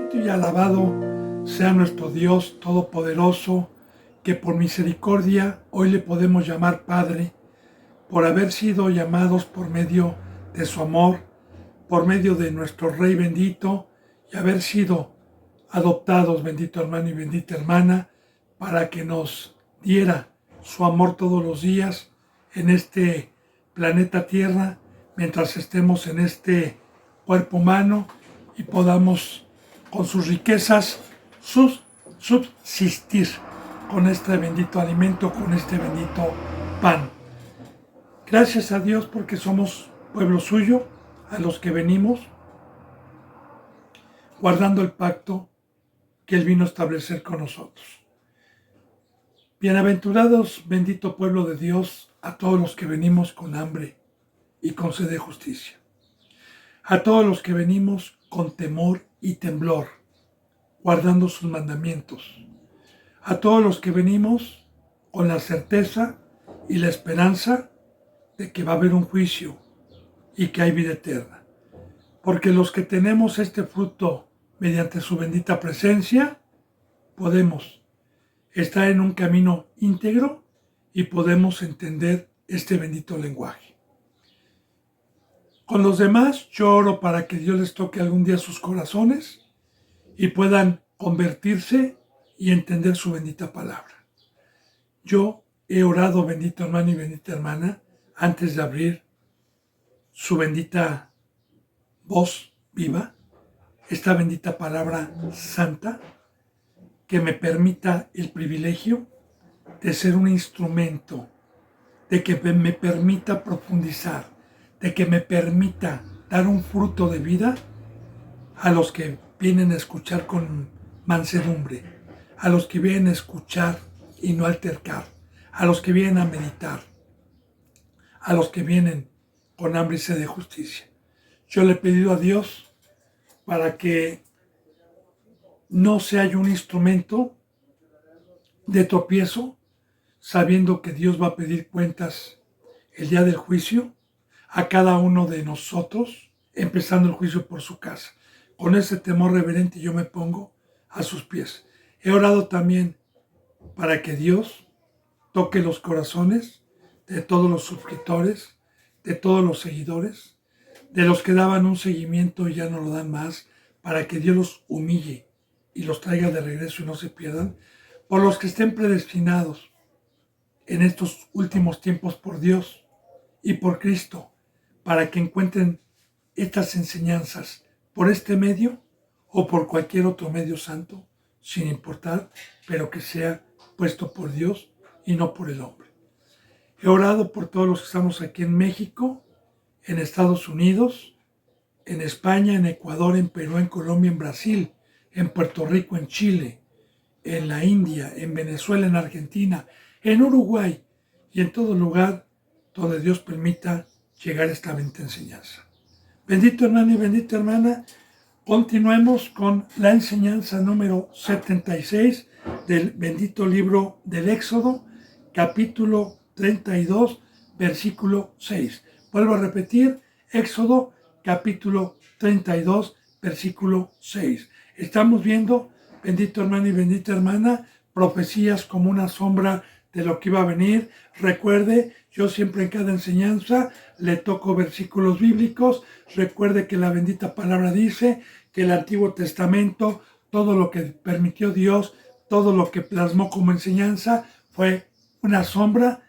Bendito y alabado sea nuestro Dios Todopoderoso, que por misericordia hoy le podemos llamar Padre, por haber sido llamados por medio de su amor, por medio de nuestro Rey bendito, y haber sido adoptados, bendito hermano y bendita hermana, para que nos diera su amor todos los días en este planeta Tierra, mientras estemos en este cuerpo humano y podamos con sus riquezas subsistir con este bendito alimento, con este bendito pan. Gracias a Dios porque somos pueblo suyo, a los que venimos guardando el pacto que Él vino a establecer con nosotros. Bienaventurados, bendito pueblo de Dios, a todos los que venimos con hambre y con sed de justicia. A todos los que venimos con temor y temblor, guardando sus mandamientos. A todos los que venimos con la certeza y la esperanza de que va a haber un juicio y que hay vida eterna. Porque los que tenemos este fruto mediante su bendita presencia, podemos estar en un camino íntegro y podemos entender este bendito lenguaje. Con los demás, yo oro para que Dios les toque algún día sus corazones y puedan convertirse y entender su bendita palabra. Yo he orado, bendito hermano y bendita hermana, antes de abrir su bendita voz viva, esta bendita palabra santa, que me permita el privilegio de ser un instrumento, de que me permita profundizar, de que me permita dar un fruto de vida a los que vienen a escuchar con mansedumbre, a los que vienen a escuchar y no altercar, a los que vienen a meditar, a los que vienen con hambre y sed de justicia. Yo le he pedido a Dios para que no sea yo un instrumento de tropiezo, sabiendo que Dios va a pedir cuentas el día del juicio a cada uno de nosotros, empezando el juicio por su casa. Con ese temor reverente yo me pongo a sus pies. He orado también para que Dios toque los corazones de todos los suscriptores, de todos los seguidores, de los que daban un seguimiento y ya no lo dan más, para que Dios los humille y los traiga de regreso y no se pierdan, por los que estén predestinados en estos últimos tiempos por Dios y por Cristo, para que encuentren estas enseñanzas por este medio o por cualquier otro medio santo, sin importar, pero que sea puesto por Dios y no por el hombre. He orado por todos los que estamos aquí en México, en Estados Unidos, en España, en Ecuador, en Perú, en Colombia, en Brasil, en Puerto Rico, en Chile, en la India, en Venezuela, en Argentina, en Uruguay y en todo lugar donde Dios permita llegar a esta bendita enseñanza. Bendito hermano y bendita hermana, continuemos con la enseñanza número 76 del bendito libro del Éxodo, capítulo 32, versículo 6. Vuelvo a repetir, Éxodo, capítulo 32, versículo 6. Estamos viendo, bendito hermano y bendita hermana, profecías como una sombra de lo que iba a venir. Recuerde, yo siempre en cada enseñanza le toco versículos bíblicos. Recuerde que la bendita palabra dice que el Antiguo Testamento, todo lo que permitió Dios, todo lo que plasmó como enseñanza fue una sombra,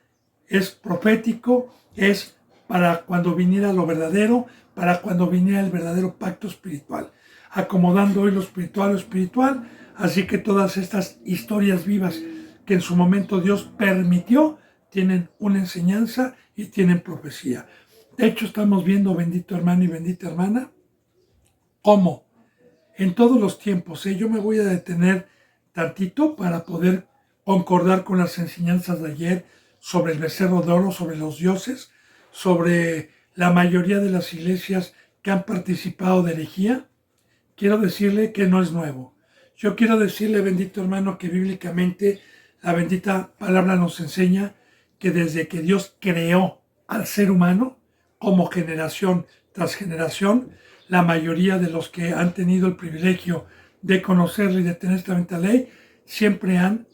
es profético, es para cuando viniera lo verdadero, para cuando viniera el verdadero pacto espiritual, acomodando hoy lo espiritual, así que todas estas historias vivas que en su momento Dios permitió, tienen una enseñanza y tienen profecía. De hecho, estamos viendo, bendito hermano y bendita hermana, cómo en todos los tiempos, yo me voy a detener tantito para poder concordar con las enseñanzas de ayer sobre el becerro de oro, sobre los dioses, sobre la mayoría de las iglesias que han participado de herejía. Quiero decirle que no es nuevo. Yo quiero decirle, bendito hermano, que bíblicamente la bendita palabra nos enseña que desde que Dios creó al ser humano, como generación tras generación, la mayoría de los que han tenido el privilegio de conocerla y de tener esta bendita ley, siempre han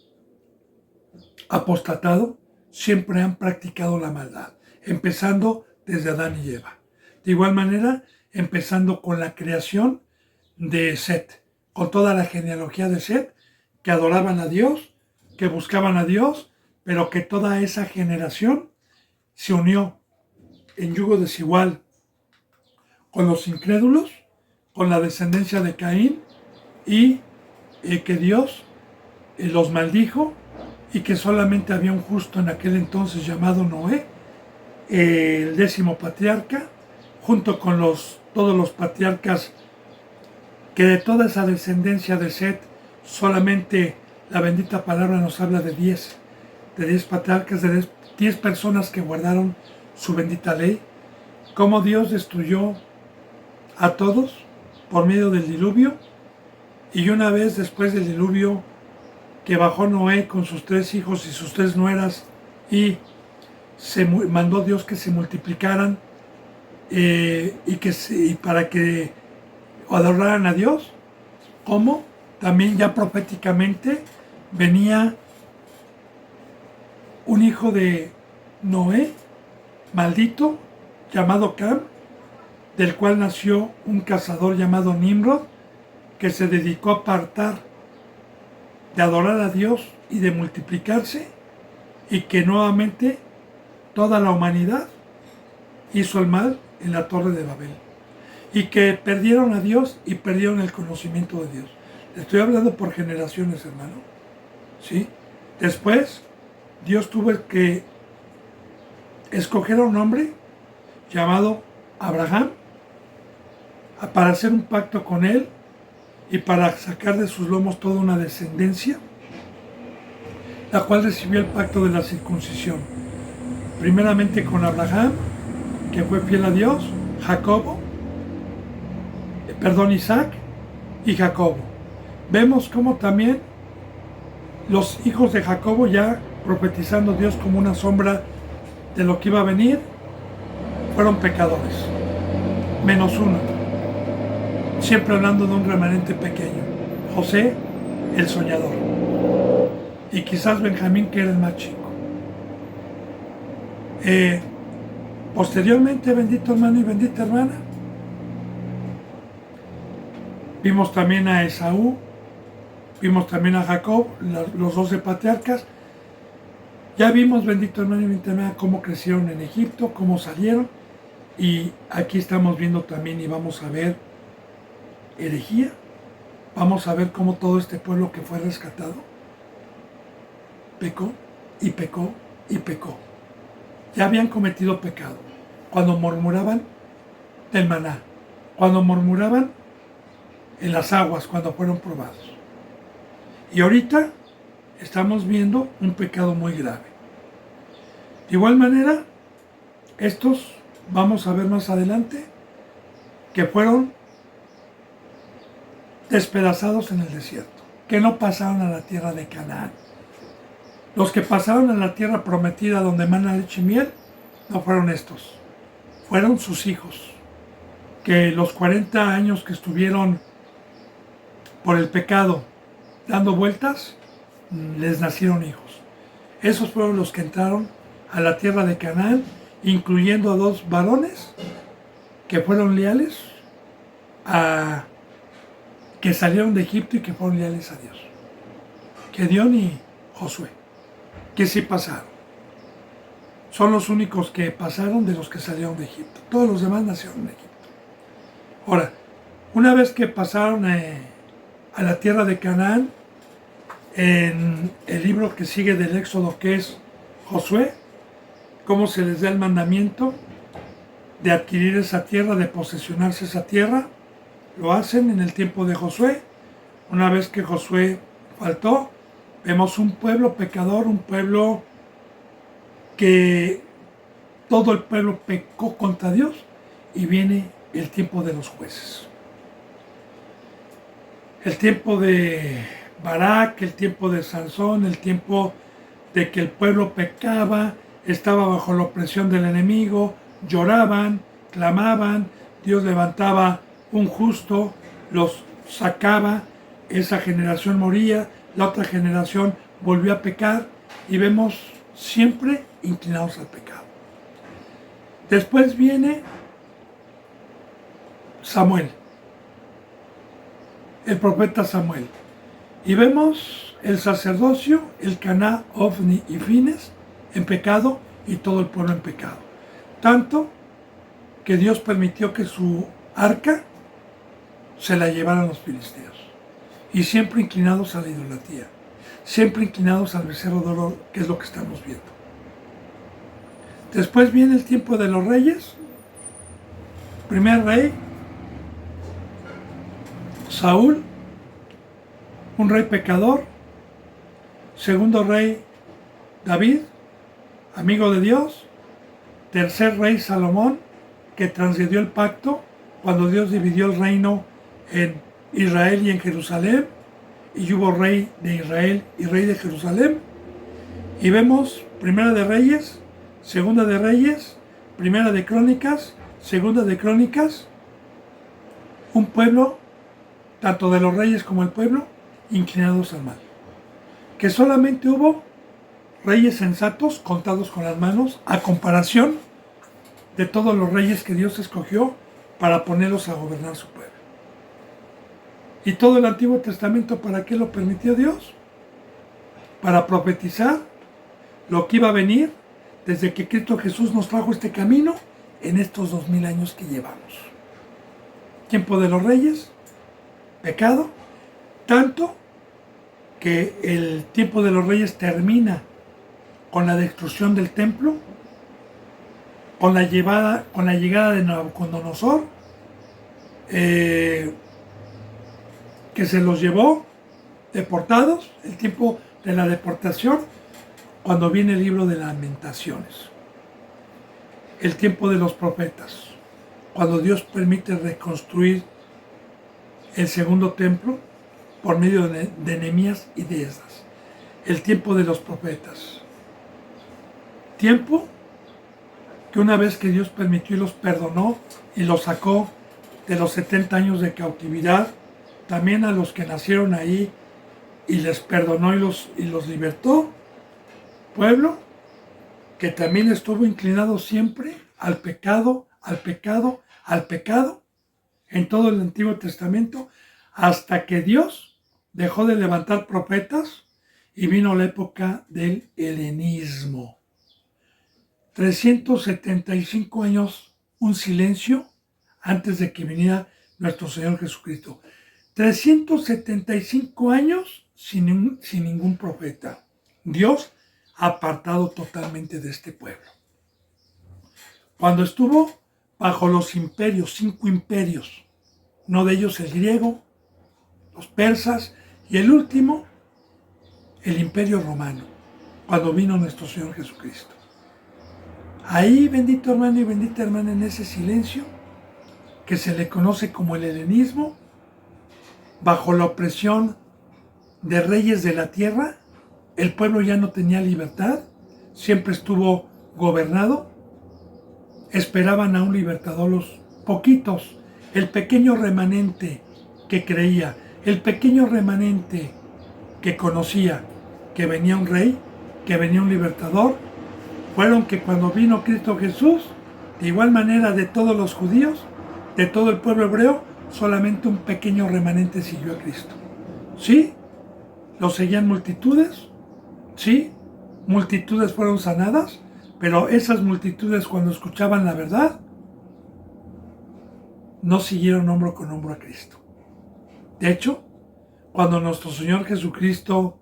apostatado, siempre han practicado la maldad, empezando desde Adán y Eva. De igual manera, empezando con la creación de Set, con toda la genealogía de Set, que adoraban a Dios, que buscaban a Dios, pero que toda esa generación se unió en yugo desigual con los incrédulos, con la descendencia de Caín, y que Dios los maldijo, y que solamente había un justo en aquel entonces llamado Noé, el 10º patriarca, junto con todos los patriarcas, que de toda esa descendencia de Set, solamente la bendita palabra nos habla de 10 patriarcas, de 10 personas que guardaron su bendita ley. Cómo Dios destruyó a todos por medio del diluvio, y una vez después del diluvio, que bajó Noé con sus 3 hijos y sus 3 nueras, y mandó Dios que se multiplicaran y para que adoraran a Dios, como también ya proféticamente venía un hijo de Noé, maldito, llamado Cam, del cual nació un cazador llamado Nimrod, que se dedicó a apartar de adorar a Dios y de multiplicarse, y que nuevamente toda la humanidad hizo el mal en la Torre de Babel, y que perdieron a Dios y perdieron el conocimiento de Dios. Le estoy hablando por generaciones, hermano. ¿Sí? Después, Dios tuvo que escoger a un hombre llamado Abraham para hacer un pacto con él y para sacar de sus lomos toda una descendencia, la cual recibió el pacto de la circuncisión. Primeramente con Abraham, que fue fiel a Dios, Isaac y Jacobo. Vemos cómo también los hijos de Jacobo, ya profetizando Dios como una sombra de lo que iba a venir, fueron pecadores, menos uno, siempre hablando de un remanente pequeño, José, el soñador, y quizás Benjamín, que era el más chico. Posteriormente, bendito hermano y bendita hermana, vimos también a Esaú, vimos también a Jacob, los 12 patriarcas. Ya vimos, bendito hermano y bendita hermana, cómo crecieron en Egipto, cómo salieron, y aquí estamos viendo también, y vamos a ver herejía, vamos a ver cómo todo este pueblo que fue rescatado pecó y pecó y pecó. Ya habían cometido pecado cuando murmuraban del maná, cuando murmuraban en las aguas, cuando fueron probados. Y ahorita estamos viendo un pecado muy grave. De igual manera, estos, vamos a ver más adelante, que fueron despedazados en el desierto, que no pasaron a la tierra de Canaán. Los que pasaron a la tierra prometida donde mana leche y miel, no fueron estos, fueron sus hijos, que los 40 años que estuvieron por el pecado dando vueltas, les nacieron hijos. Esos fueron los que entraron a la tierra de Canaán, incluyendo a 2 varones que fueron leales, que salieron de Egipto y que fueron leales a Dios. Gedeón y Josué, que sí pasaron. Son los únicos que pasaron de los que salieron de Egipto. Todos los demás nacieron en Egipto. Ahora, una vez que pasaron a la tierra de Canaán, en el libro que sigue del Éxodo, que es Josué, cómo se les da el mandamiento de adquirir esa tierra, de posesionarse esa tierra. Lo hacen en el tiempo de Josué. Una vez que Josué faltó, vemos un pueblo pecador, un pueblo que todo el pueblo pecó contra Dios, y viene el tiempo de los jueces. El tiempo de Barak, el tiempo de Sansón, el tiempo de que el pueblo pecaba, estaba bajo la opresión del enemigo, lloraban, clamaban, Dios levantaba un justo, los sacaba, esa generación moría, la otra generación volvió a pecar y vemos siempre inclinados al pecado. Después viene Samuel, el profeta Samuel, y vemos el sacerdocio, el Caná, Ofni y Fines en pecado y todo el pueblo en pecado. Tanto que Dios permitió que su arca se la llevaran los filisteos. Y siempre inclinados a la idolatría, siempre inclinados al becerro de oro, que es lo que estamos viendo. Después viene el tiempo de los reyes. Primer rey, Saúl, un rey pecador. Segundo rey, David, amigo de Dios. Tercer rey, Salomón, que transgredió el pacto cuando Dios dividió el reino en Israel y en Jerusalén, y hubo rey de Israel y rey de Jerusalén. Y vemos Primera de Reyes, Segunda de Reyes, Primera de Crónicas, Segunda de Crónicas, un pueblo, tanto de los reyes como el pueblo, inclinados al mal. Que solamente hubo reyes sensatos contados con las manos, a comparación de todos los reyes que Dios escogió para ponerlos a gobernar su pueblo. ¿Y todo el Antiguo Testamento para qué lo permitió Dios? Para profetizar lo que iba a venir desde que Cristo Jesús nos trajo este camino en estos 2000 años que llevamos. Tiempo de los reyes, pecado, tanto que el tiempo de los reyes termina con la destrucción del templo, con la llegada de Nabucodonosor, que se los llevó deportados, el tiempo de la deportación, cuando viene el libro de Lamentaciones. El tiempo de los profetas, cuando Dios permite reconstruir el segundo templo por medio de Nehemías y de Esdras. El tiempo de los profetas. Tiempo que una vez que Dios permitió y los perdonó y los sacó de los 70 años de cautividad, también a los que nacieron ahí y les perdonó y los libertó, pueblo que también estuvo inclinado siempre al pecado, al pecado, al pecado, en todo el Antiguo Testamento, hasta que Dios dejó de levantar profetas y vino la época del helenismo. 375 años, un silencio antes de que viniera nuestro Señor Jesucristo. 375 años sin ningún profeta. Dios apartado totalmente de este pueblo. Cuando estuvo bajo los imperios, 5 imperios, uno de ellos el griego, los persas y el último, el imperio romano, cuando vino nuestro Señor Jesucristo. Ahí, bendito hermano y bendita hermana, en ese silencio que se le conoce como el helenismo, bajo la opresión de reyes de la tierra, el pueblo ya no tenía libertad, siempre estuvo gobernado, esperaban a un libertador los poquitos, el pequeño remanente que creía, el pequeño remanente que conocía que venía un rey, que venía un libertador, fueron que cuando vino Cristo Jesús, de igual manera de todos los judíos, de todo el pueblo hebreo, solamente un pequeño remanente siguió a Cristo. ¿Sí? ¿Lo seguían multitudes? Sí, multitudes fueron sanadas, pero esas multitudes cuando escuchaban la verdad, no siguieron hombro con hombro a Cristo. De hecho, cuando nuestro Señor Jesucristo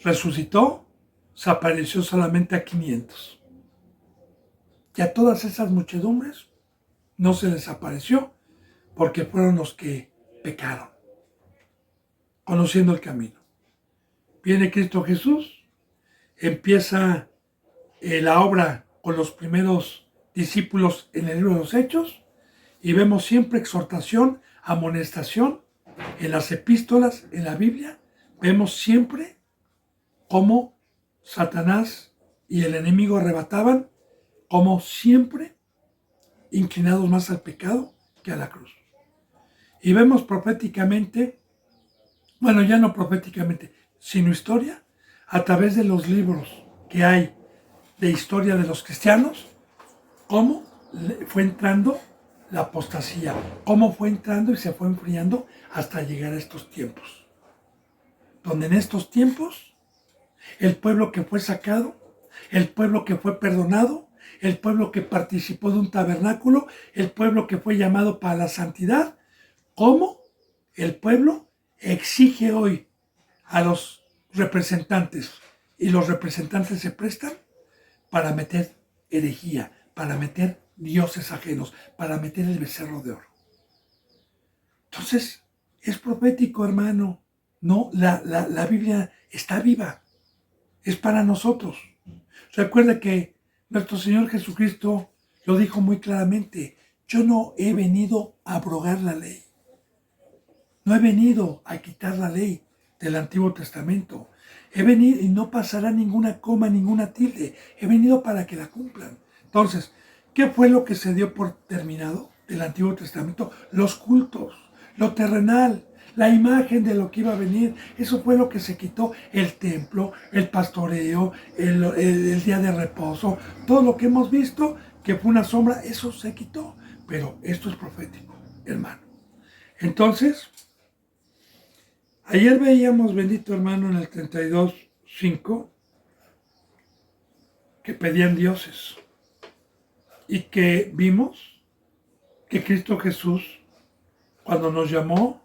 resucitó, se apareció solamente a 500. Y a todas esas muchedumbres no se les apareció, porque fueron los que pecaron, conociendo el camino. Viene Cristo Jesús, empieza la obra con los primeros discípulos en el libro de los Hechos, y vemos siempre exhortación, amonestación en las epístolas, en la Biblia, vemos siempre cómo Satanás y el enemigo arrebataban, como siempre inclinados más al pecado que a la cruz. Y vemos proféticamente bueno, ya no proféticamente, sino historia, a través de los libros que hay de historia de los cristianos, cómo fue entrando la apostasía, cómo fue entrando y se fue enfriando hasta llegar a estos tiempos. Donde en estos tiempos, el pueblo que fue sacado, el pueblo que fue perdonado, el pueblo que participó de un tabernáculo, el pueblo que fue llamado para la santidad, cómo el pueblo exige hoy a los representantes y los representantes se prestan para meter herejía, para meter dioses ajenos, para meter el becerro de oro. Entonces, es profético, hermano. No, la Biblia está viva. Es para nosotros. Recuerde que nuestro Señor Jesucristo lo dijo muy claramente. Yo no he venido a abrogar la ley. No he venido a quitar la ley del Antiguo Testamento. He venido y no pasará ninguna coma, ninguna tilde. He venido para que la cumplan. Entonces, ¿qué fue lo que se dio por terminado del Antiguo Testamento? Los cultos, lo terrenal, la imagen de lo que iba a venir. Eso fue lo que se quitó. El templo, el pastoreo, el día de reposo. Todo lo que hemos visto, que fue una sombra, eso se quitó. Pero esto es profético, hermano. Entonces, ayer veíamos, bendito hermano, en el 32:5, que pedían dioses y que vimos que Cristo Jesús, cuando nos llamó,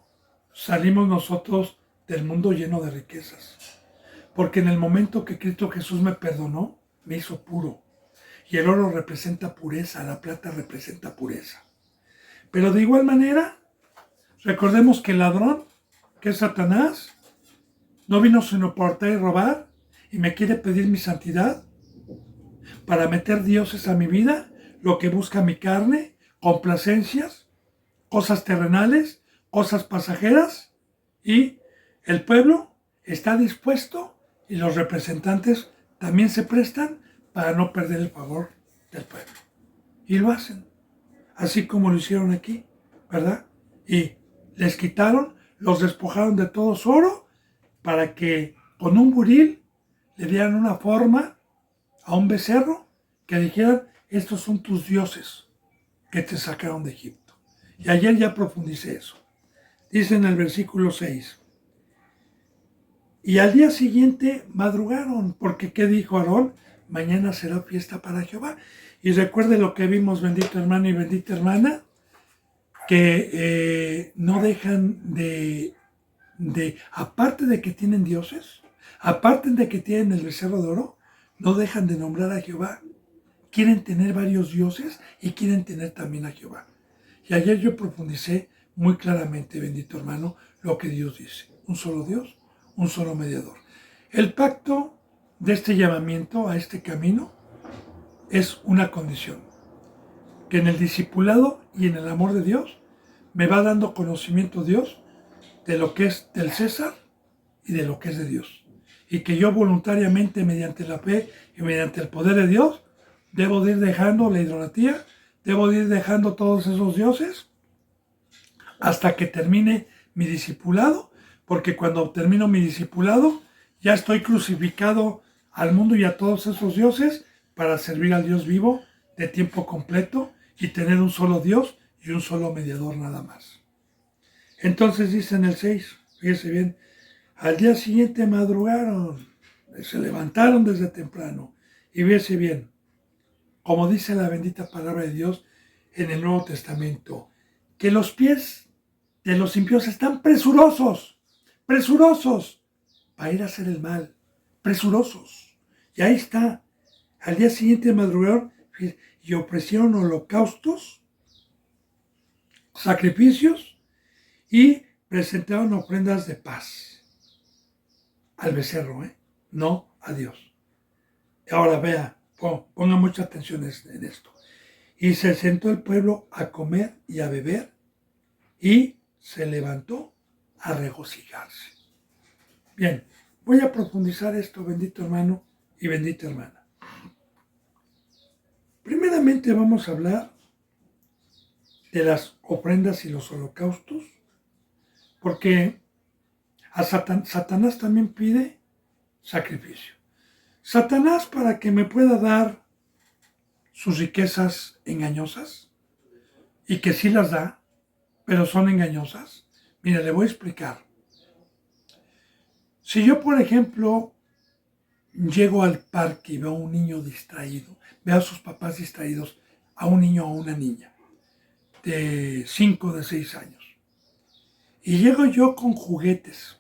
salimos nosotros del mundo lleno de riquezas. Porque en el momento que Cristo Jesús me perdonó, me hizo puro. Y el oro representa pureza, la plata representa pureza. Pero de igual manera, recordemos que el ladrón, que es Satanás, no vino sino por hurtar y robar, y me quiere pedir mi santidad para meter dioses a mi vida, lo que busca mi carne, complacencias, cosas terrenales, cosas pasajeras, y el pueblo está dispuesto y los representantes también se prestan para no perder el favor del pueblo. Y lo hacen, así como lo hicieron aquí, ¿verdad? Y les quitaron, los despojaron de todo su oro para que con un buril le dieran una forma a un becerro que dijeran, estos son tus dioses que te sacaron de Egipto. Y ayer ya profundicé eso. Dice en el versículo 6. Y al día siguiente madrugaron, porque ¿qué dijo Aarón? Mañana será fiesta para Jehová. Y recuerde lo que vimos, bendito hermano y bendita hermana, que no dejan aparte de que tienen dioses, aparte de que tienen el becerro de oro, no dejan de nombrar a Jehová. Quieren tener varios dioses y quieren tener también a Jehová. Y ayer yo profundicé muy claramente, bendito hermano, lo que Dios dice. Un solo Dios, un solo mediador. El pacto de este llamamiento a este camino es una condición. Que en el discipulado y en el amor de Dios me va dando conocimiento Dios de lo que es del César y de lo que es de Dios. Y que yo voluntariamente, mediante la fe y mediante el poder de Dios, debo de ir dejando la idolatría, debo de ir dejando todos esos dioses hasta que termine mi discipulado, porque cuando termino mi discipulado ya estoy crucificado al mundo y a todos esos dioses para servir al Dios vivo de tiempo completo y tener un solo Dios y un solo mediador nada más. Entonces dice en el 6, fíjese bien, al día siguiente madrugaron, se levantaron desde temprano y fíjese bien, como dice la bendita palabra de Dios en el Nuevo Testamento, que los pies de los impíos están presurosos para ir a hacer el mal, presurosos. Y ahí está, al día siguiente madrugaron y ofrecieron holocaustos, sacrificios y presentaron ofrendas de paz al becerro, no a Dios. Ahora vea, ponga mucha atención en esto. Y se sentó el pueblo a comer y a beber y se levantó a regocijarse. Bien, voy a profundizar esto, bendito hermano y bendita hermana. Primeramente vamos a hablar de las ofrendas y los holocaustos, porque Satanás también pide sacrificio. Satanás, para que me pueda dar sus riquezas engañosas, y que sí las da, pero son engañosas. Mira, le voy a explicar. Si yo, por ejemplo, llego al parque y veo a un niño distraído, veo a sus papás distraídos, a un niño o a una niña de 5 de 6 años, y llego yo con juguetes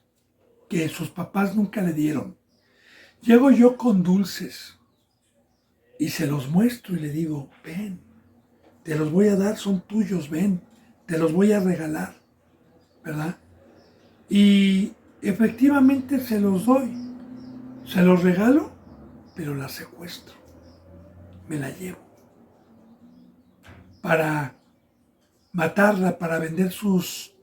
que sus papás nunca le dieron, llego yo con dulces y se los muestro y le digo, ven, te los voy a dar, son tuyos, ven, te los voy a regalar, ¿verdad? Y efectivamente se los doy, se los regalo, pero la secuestro, me la llevo para matarla, para vender sus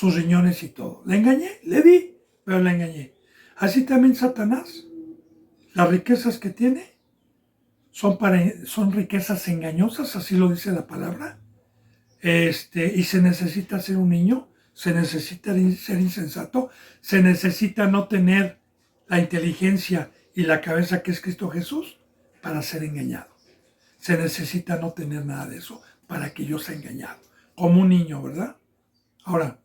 riñones y todo. La engañé, le di, pero la engañé. Así también Satanás, las riquezas que tiene son riquezas engañosas, así lo dice la palabra. Y se necesita ser un niño, se necesita ser insensato, se necesita no tener la inteligencia y la cabeza que es Cristo Jesús para ser engañado. Se necesita no tener nada de eso para que yo sea engañado, como un niño, ¿verdad? Ahora,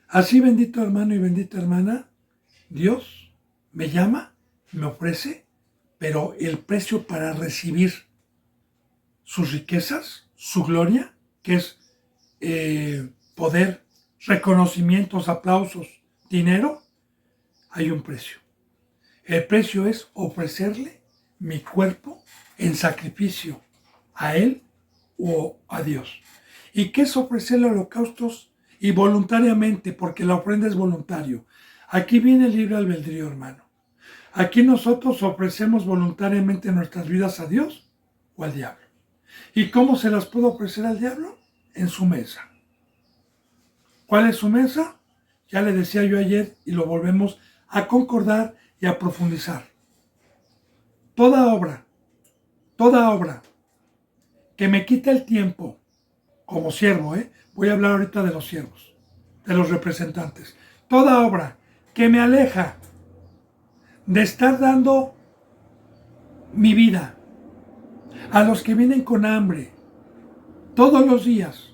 así bendito hermano y bendita hermana, Dios me llama, me ofrece, pero el precio para recibir sus riquezas, su gloria, que es poder, reconocimientos, aplausos, dinero, hay un precio. El precio es ofrecerle mi cuerpo en sacrificio a Él o a Dios. ¿Y qué es ofrecerle holocaustos? Y voluntariamente, porque la ofrenda es voluntario. Aquí viene el libre albedrío, hermano. Aquí nosotros ofrecemos voluntariamente nuestras vidas a Dios o al diablo. ¿Y cómo se las puedo ofrecer al diablo? En su mesa. ¿Cuál es su mesa? Ya le decía yo ayer y lo volvemos a concordar y a profundizar. Toda obra que me quita el tiempo como siervo, voy a hablar ahorita de los siervos, de los representantes. Toda obra que me aleja de estar dando mi vida a los que vienen con hambre todos los días,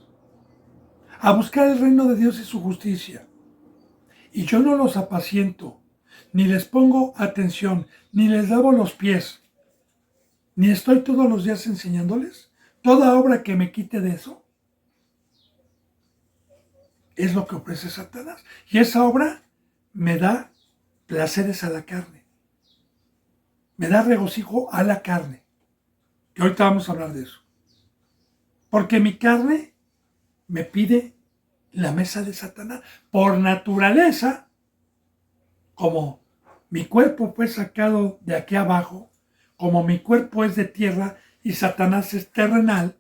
a buscar el reino de Dios y su justicia, y yo no los apaciento, ni les pongo atención, ni les lavo los pies, ni estoy todos los días enseñándoles, toda obra que me quite de eso es lo que ofrece Satanás. Y esa obra me da placeres a la carne, me da regocijo a la carne, que ahorita vamos a hablar de eso. Porque mi carne me pide la mesa de Satanás. Por naturaleza, como mi cuerpo fue sacado de aquí abajo, como mi cuerpo es de tierra y Satanás es terrenal,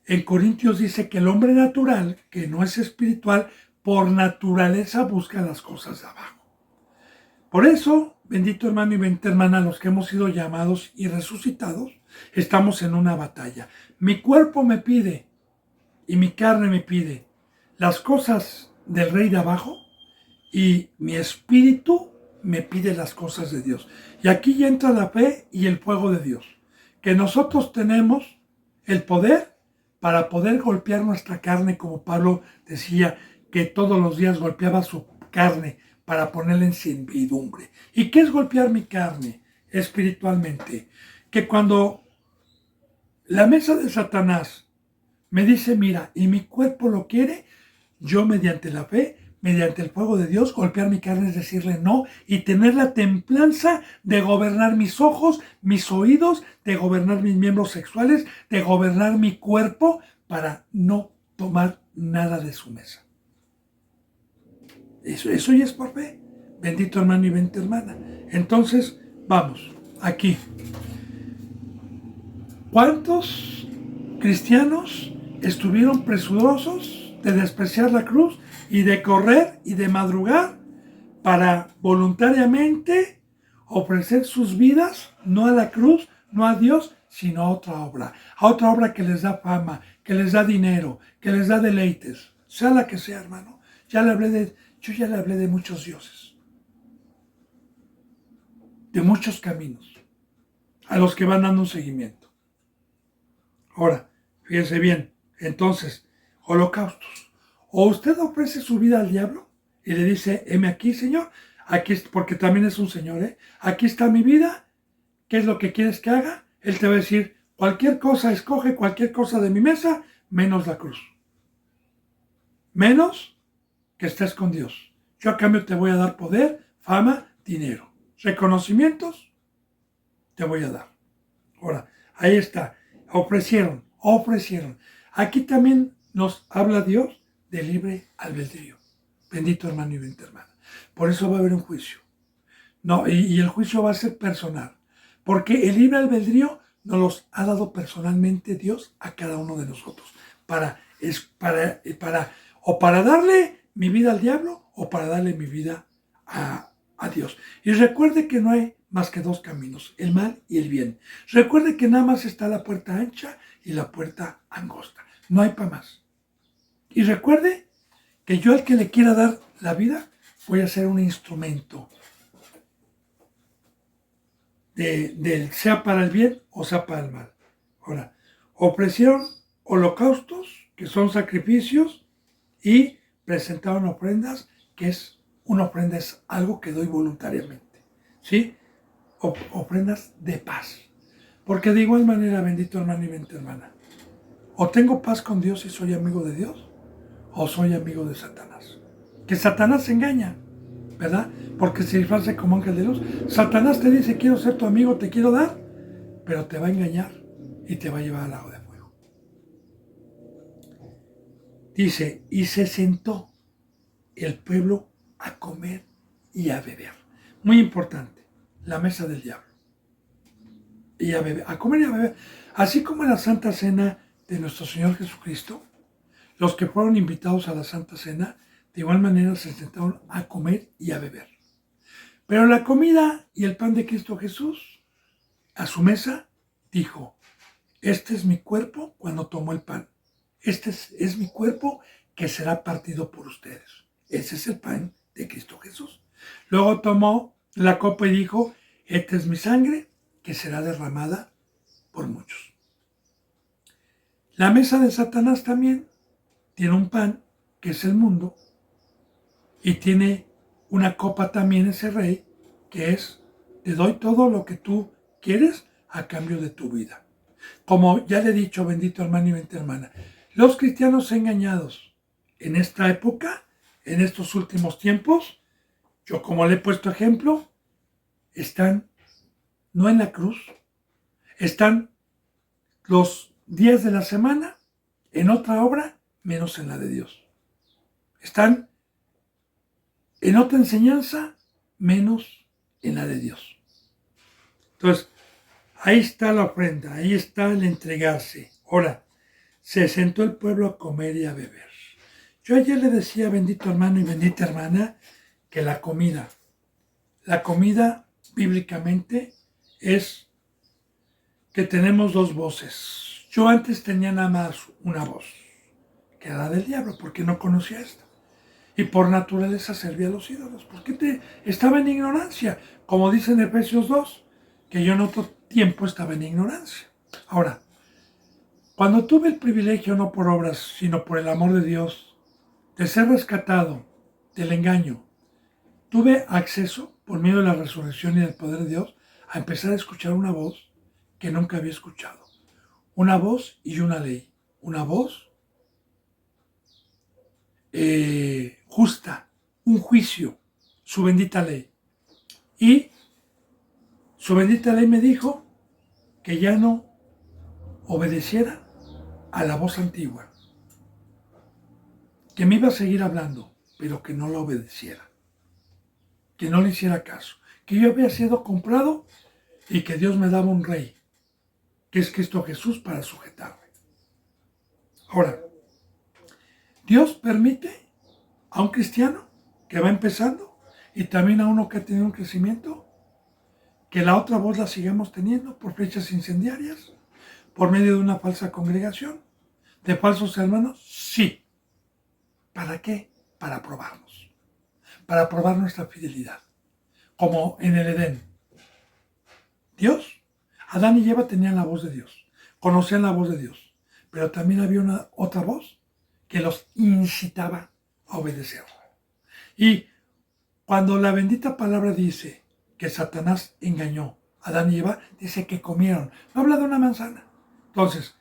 en Corintios dice que el hombre natural, que no es espiritual, por naturaleza busca las cosas de abajo. Por eso, bendito hermano y bendita hermana, los que hemos sido llamados y resucitados, estamos en una batalla. Mi cuerpo me pide y mi carne me pide las cosas del rey de abajo y mi espíritu me pide las cosas de Dios. Y aquí ya entra la fe y el fuego de Dios, que nosotros tenemos el poder para poder golpear nuestra carne, como Pablo decía que todos los días golpeaba su carne para ponerla en servidumbre. ¿Y qué es golpear mi carne espiritualmente? Que cuando la mesa de Satanás me dice, mira, y mi cuerpo lo quiere, yo mediante la fe, mediante el fuego de Dios, golpear mi carne es decirle no y tener la templanza de gobernar mis ojos, mis oídos, de gobernar mis miembros sexuales, de gobernar mi cuerpo para no tomar nada de su mesa. Eso ya es por fe. Bendito hermano y bendita hermana. Entonces, vamos, aquí. ¿Cuántos cristianos estuvieron presurosos de despreciar la cruz y de correr y de madrugar para voluntariamente ofrecer sus vidas, no a la cruz, no a Dios, sino a otra obra que les da fama, que les da dinero, que les da deleites, sea la que sea, hermano? Ya le hablé Yo ya le hablé de muchos dioses, de muchos caminos, a los que van dando un seguimiento. Ahora, fíjense bien, entonces, holocaustos. O usted ofrece su vida al diablo y le dice, heme aquí, Señor, aquí, porque también es un Señor, aquí está mi vida, ¿qué es lo que quieres que haga? Él te va a decir, cualquier cosa, escoge cualquier cosa de mi mesa, menos la cruz. Menos que estés con Dios. Yo a cambio te voy a dar poder, fama, dinero, reconocimientos, te voy a dar. Ahora, ahí está, ofrecieron. Aquí también nos habla Dios de libre albedrío. Bendito hermano y bendita hermana. Por eso va a haber un juicio. No, y el juicio va a ser personal. Porque el libre albedrío nos los ha dado personalmente Dios a cada uno de nosotros. Para darle mi vida al diablo o para darle mi vida a Dios. Y recuerde que no hay más que dos caminos, el mal y el bien. Recuerde que nada más está la puerta ancha y la puerta angosta. No hay para más. Y recuerde que yo al que le quiera dar la vida, voy a ser un instrumento sea para el bien o sea para el mal. Ahora, ofrecieron holocaustos, que son sacrificios, y presentaron ofrendas, que es una ofrenda, es algo que doy voluntariamente. ¿Sí? Ofrendas de paz. Porque de igual manera, bendito hermano y bendita hermana, o tengo paz con Dios y soy amigo de Dios, o soy amigo de Satanás. Que Satanás se engaña, ¿verdad? Porque se disfraza como ángel de luz. Satanás te dice, quiero ser tu amigo, te quiero dar, pero te va a engañar y te va a llevar al lago de fuego. Dice, y se sentó el pueblo a comer y a beber. Muy importante, la mesa del diablo. Y a beber, a comer y a beber. Así como en la Santa Cena de nuestro Señor Jesucristo, los que fueron invitados a la Santa Cena, de igual manera se sentaron a comer y a beber. Pero la comida y el pan de Cristo Jesús, a su mesa, dijo, este es mi cuerpo cuando tomo el pan. Este es mi cuerpo que será partido por ustedes. Ese es el pan de Cristo Jesús. Luego tomó la copa y dijo, esta es mi sangre que será derramada por muchos. La mesa de Satanás también tiene un pan, que es el mundo, y tiene una copa también ese rey, que es, te doy todo lo que tú quieres a cambio de tu vida. Como ya le he dicho, bendito hermano y bendita hermana, los cristianos engañados en esta época, en estos últimos tiempos, yo como le he puesto ejemplo, están no en la cruz, están los días de la semana en otra obra menos en la de Dios. Están en otra enseñanza menos en la de Dios. Entonces, ahí está la ofrenda, ahí está el entregarse. Ahora, se sentó el pueblo a comer y a beber. Yo ayer le decía, bendito hermano y bendita hermana, que la comida bíblicamente es que tenemos dos voces. Yo antes tenía nada más una voz, que era la del diablo, porque no conocía esta. Y por naturaleza servía a los ídolos, porque estaba en ignorancia. Como dice en Efesios 2, que yo en otro tiempo estaba en ignorancia. Ahora, cuando tuve el privilegio, no por obras, sino por el amor de Dios, de ser rescatado del engaño, tuve acceso, por medio de la resurrección y del poder de Dios, a empezar a escuchar una voz que nunca había escuchado. Una voz y una ley. Una voz justa, un juicio, su bendita ley. Y su bendita ley me dijo que ya no obedeciera a la voz antigua, que me iba a seguir hablando, pero que no la obedeciera, que no le hiciera caso, que yo había sido comprado y que Dios me daba un rey, que es Cristo Jesús, para sujetarme. Ahora, Dios permite a un cristiano que va empezando y también a uno que ha tenido un crecimiento, que la otra voz la sigamos teniendo por flechas incendiarias, por medio de una falsa congregación, de falsos hermanos. Sí. ¿Para qué? Para probarnos. para probar nuestra fidelidad, como en el Edén. Dios, Adán y Eva tenían la voz de Dios, conocían la voz de Dios, pero también había una otra voz que los incitaba a obedecer. Y cuando la bendita palabra dice que Satanás engañó a Adán y Eva, dice que comieron. No habla de una manzana. Entonces,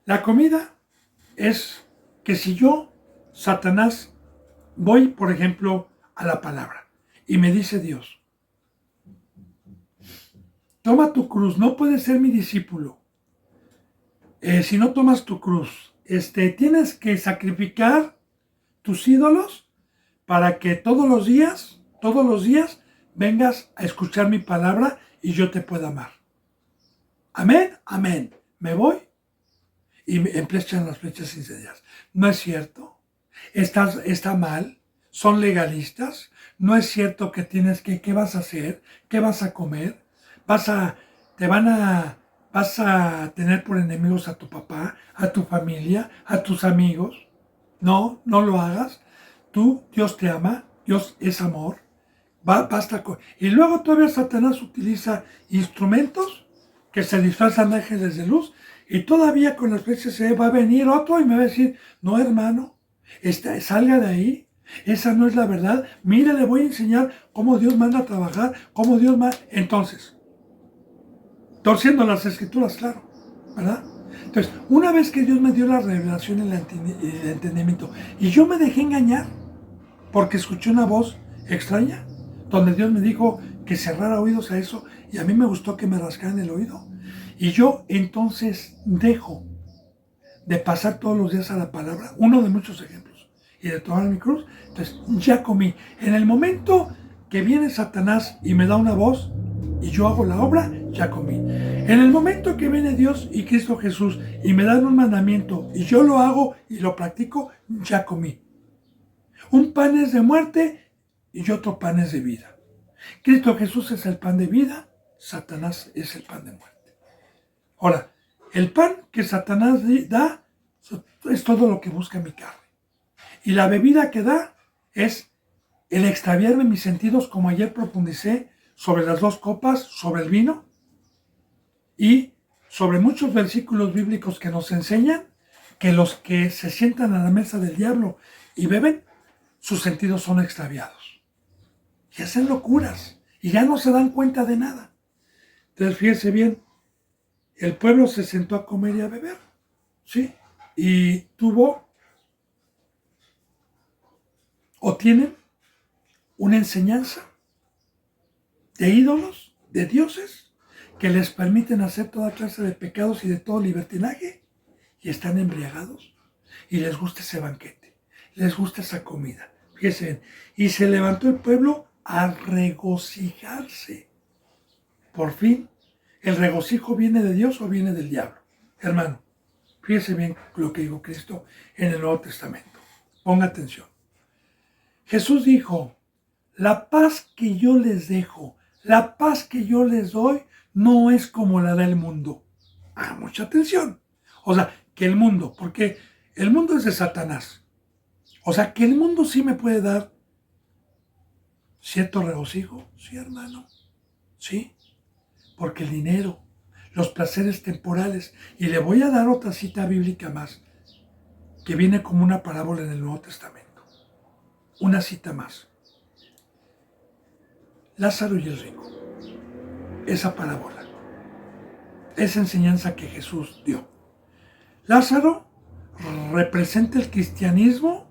la comida es que si yo, Satanás, voy, por ejemplo, a la palabra y me dice Dios, toma tu cruz, no puedes ser mi discípulo. Si no tomas tu cruz, tienes que sacrificar tus ídolos para que todos los días vengas a escuchar mi palabra y yo te pueda amar. Amén, amén. Me voy y me empiezan las flechas incendiarias. No es cierto. Está mal. Son legalistas. No es cierto que ¿qué vas a hacer? ¿Qué vas a comer? Vas a tener por enemigos a tu papá, a tu familia, a tus amigos. No, no lo hagas. Tú, Dios te ama, Dios es amor. Basta con... Y luego todavía Satanás utiliza instrumentos que se disfrazan de ángeles de luz y todavía con las flechas se va a venir otro y me va a decir, no hermano, salga de ahí, esa no es la verdad. Mire, le voy a enseñar cómo Dios manda a trabajar, cómo Dios manda... Entonces, torciendo las escrituras, claro, ¿verdad? Entonces, una vez que Dios me dio la revelación y el entendimiento y yo me dejé engañar porque escuché una voz extraña donde Dios me dijo que cerrara oídos a eso y a mí me gustó que me rascaran el oído. Y yo entonces dejo de pasar todos los días a la palabra, uno de muchos ejemplos, y de tomar mi cruz. Entonces ya comí. En el momento que viene Satanás y me da una voz y yo hago la obra, ya comí. En el momento que viene Dios y Cristo Jesús y me dan un mandamiento y yo lo hago y lo practico, ya comí. Un pan es de muerte y otro pan es de vida. Cristo Jesús es el pan de vida, Satanás es el pan de muerte. Ahora, el pan que Satanás da es todo lo que busca mi carne. Y la bebida que da es el extraviarme mis sentidos, como ayer profundicé sobre las 2 copas, sobre el vino y sobre muchos versículos bíblicos que nos enseñan que los que se sientan a la mesa del diablo y beben, sus sentidos son extraviados. Y hacen locuras. Y ya no se dan cuenta de nada. Entonces, fíjense bien. El pueblo se sentó a comer y a beber. ¿Sí? Y tienen una enseñanza de ídolos, de dioses, que les permiten hacer toda clase de pecados y de todo libertinaje. Y están embriagados. Y les gusta ese banquete. Les gusta esa comida. Fíjense bien. Y se levantó el pueblo a regocijarse. Por fin, ¿el regocijo viene de Dios o viene del diablo? Hermano, fíjese bien lo que dijo Cristo en el Nuevo Testamento. Ponga atención. Jesús dijo, la paz que yo les dejo, la paz que yo les doy, no es como la del mundo. Mucha atención. O sea, que el mundo, porque el mundo es de Satanás. O sea, que el mundo sí me puede dar cierto regocijo, sí, hermano, sí, porque el dinero, los placeres temporales, y le voy a dar otra cita bíblica más, que viene como una parábola en el Nuevo Testamento, una cita más. Lázaro y el rico, esa parábola, esa enseñanza que Jesús dio. Lázaro representa el cristianismo,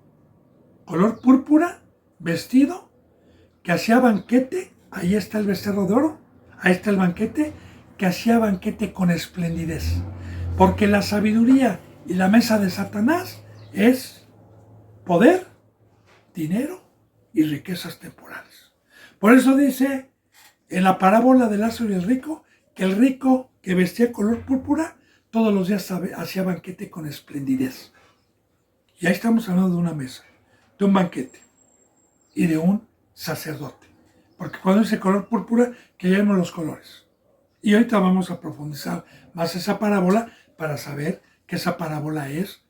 color púrpura, vestido, que hacía banquete, ahí está el becerro de oro, ahí está el banquete, que hacía banquete con esplendidez. Porque la sabiduría y la mesa de Satanás es poder, dinero y riquezas temporales. Por eso dice en la parábola de Lázaro y el rico, que el rico que vestía color púrpura, todos los días hacía banquete con esplendidez. Y ahí estamos hablando de una mesa, de un banquete y de un sacerdote. Porque cuando dice color púrpura, que ya vemos los colores. Y ahorita vamos a profundizar más esa parábola para saber que esa parábola es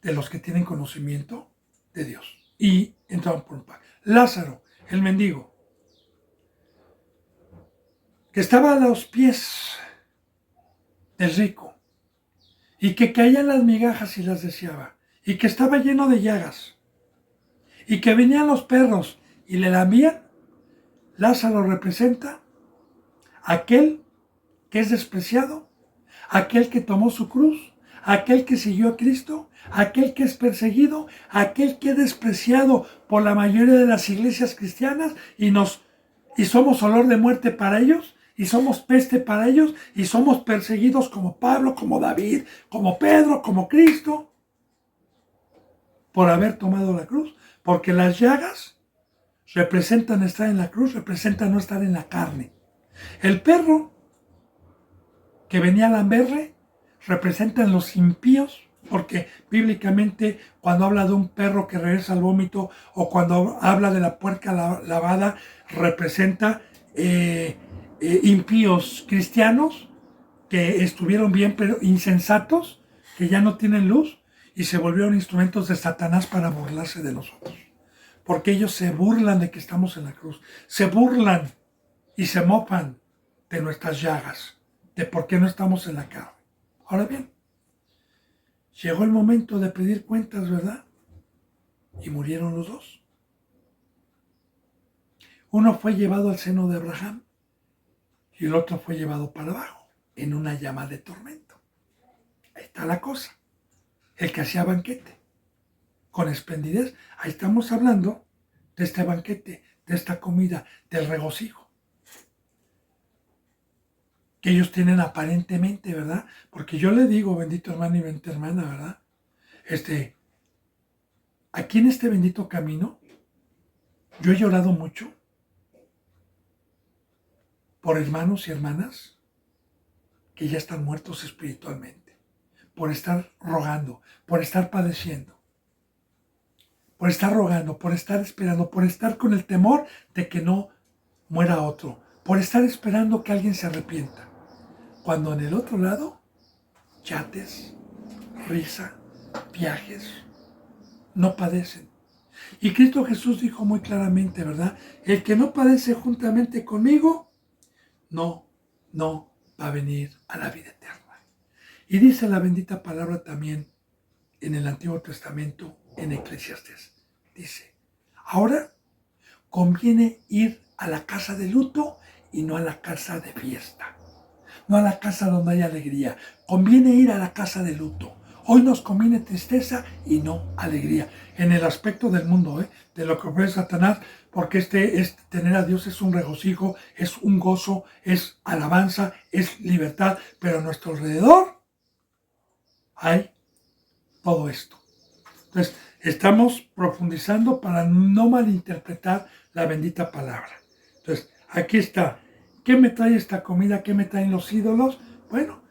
de los que tienen conocimiento de Dios. Y entramos por un par. Lázaro, el mendigo, que estaba a los pies del rico y que caían las migajas y las deseaba y que estaba lleno de llagas y que venían los perros y le lambían. Lázaro representa a aquel que es despreciado, aquel que tomó su cruz, aquel que siguió a Cristo, aquel que es perseguido, aquel que es despreciado por la mayoría de las iglesias cristianas y somos olor de muerte para ellos, y somos peste para ellos, y somos perseguidos como Pablo, como David, como Pedro, como Cristo, por haber tomado la cruz, porque las llagas representan estar en la cruz, representan no estar en la carne. El perro que venía a lamberle representan los impíos, porque bíblicamente cuando habla de un perro que regresa al vómito o cuando habla de la puerca lavada, representa impíos cristianos que estuvieron bien pero insensatos, que ya no tienen luz y se volvieron instrumentos de Satanás para burlarse de nosotros. Porque ellos se burlan de que estamos en la cruz, se burlan y se mofan de nuestras llagas, de por qué no estamos en la carne. Ahora bien, llegó el momento de pedir cuentas, ¿verdad? Y murieron los dos. Uno fue llevado al seno de Abraham y el otro fue llevado para abajo, en una llama de tormento. Ahí está la cosa. El que hacía banquete, con esplendidez. Ahí estamos hablando de este banquete, de esta comida, del regocijo que ellos tienen aparentemente, ¿verdad? Porque yo le digo, bendito hermano y bendita hermana, ¿verdad? Aquí en este bendito camino, yo he llorado mucho por hermanos y hermanas que ya están muertos espiritualmente, por estar rogando, por estar padeciendo, por estar rogando, por estar esperando, por estar con el temor de que no muera otro, por estar esperando que alguien se arrepienta. Cuando en el otro lado, yates, risa, viajes, no padecen. Y Cristo Jesús dijo muy claramente, ¿verdad? El que no padece juntamente conmigo, no va a venir a la vida eterna. Y dice la bendita palabra también en el Antiguo Testamento, en Eclesiastés. Dice, ahora conviene ir a la casa de luto y no a la casa de fiesta. No a la casa donde hay alegría. Conviene ir a la casa de luto. Hoy nos conviene tristeza y no alegría. En el aspecto del mundo, de lo que ofrece Satanás, porque tener a Dios es un regocijo, es un gozo, es alabanza, es libertad. Pero a nuestro alrededor hay todo esto. Entonces, estamos profundizando para no malinterpretar la bendita palabra. Entonces, aquí está. ¿Qué me trae esta comida? ¿Qué me traen los ídolos? Bueno,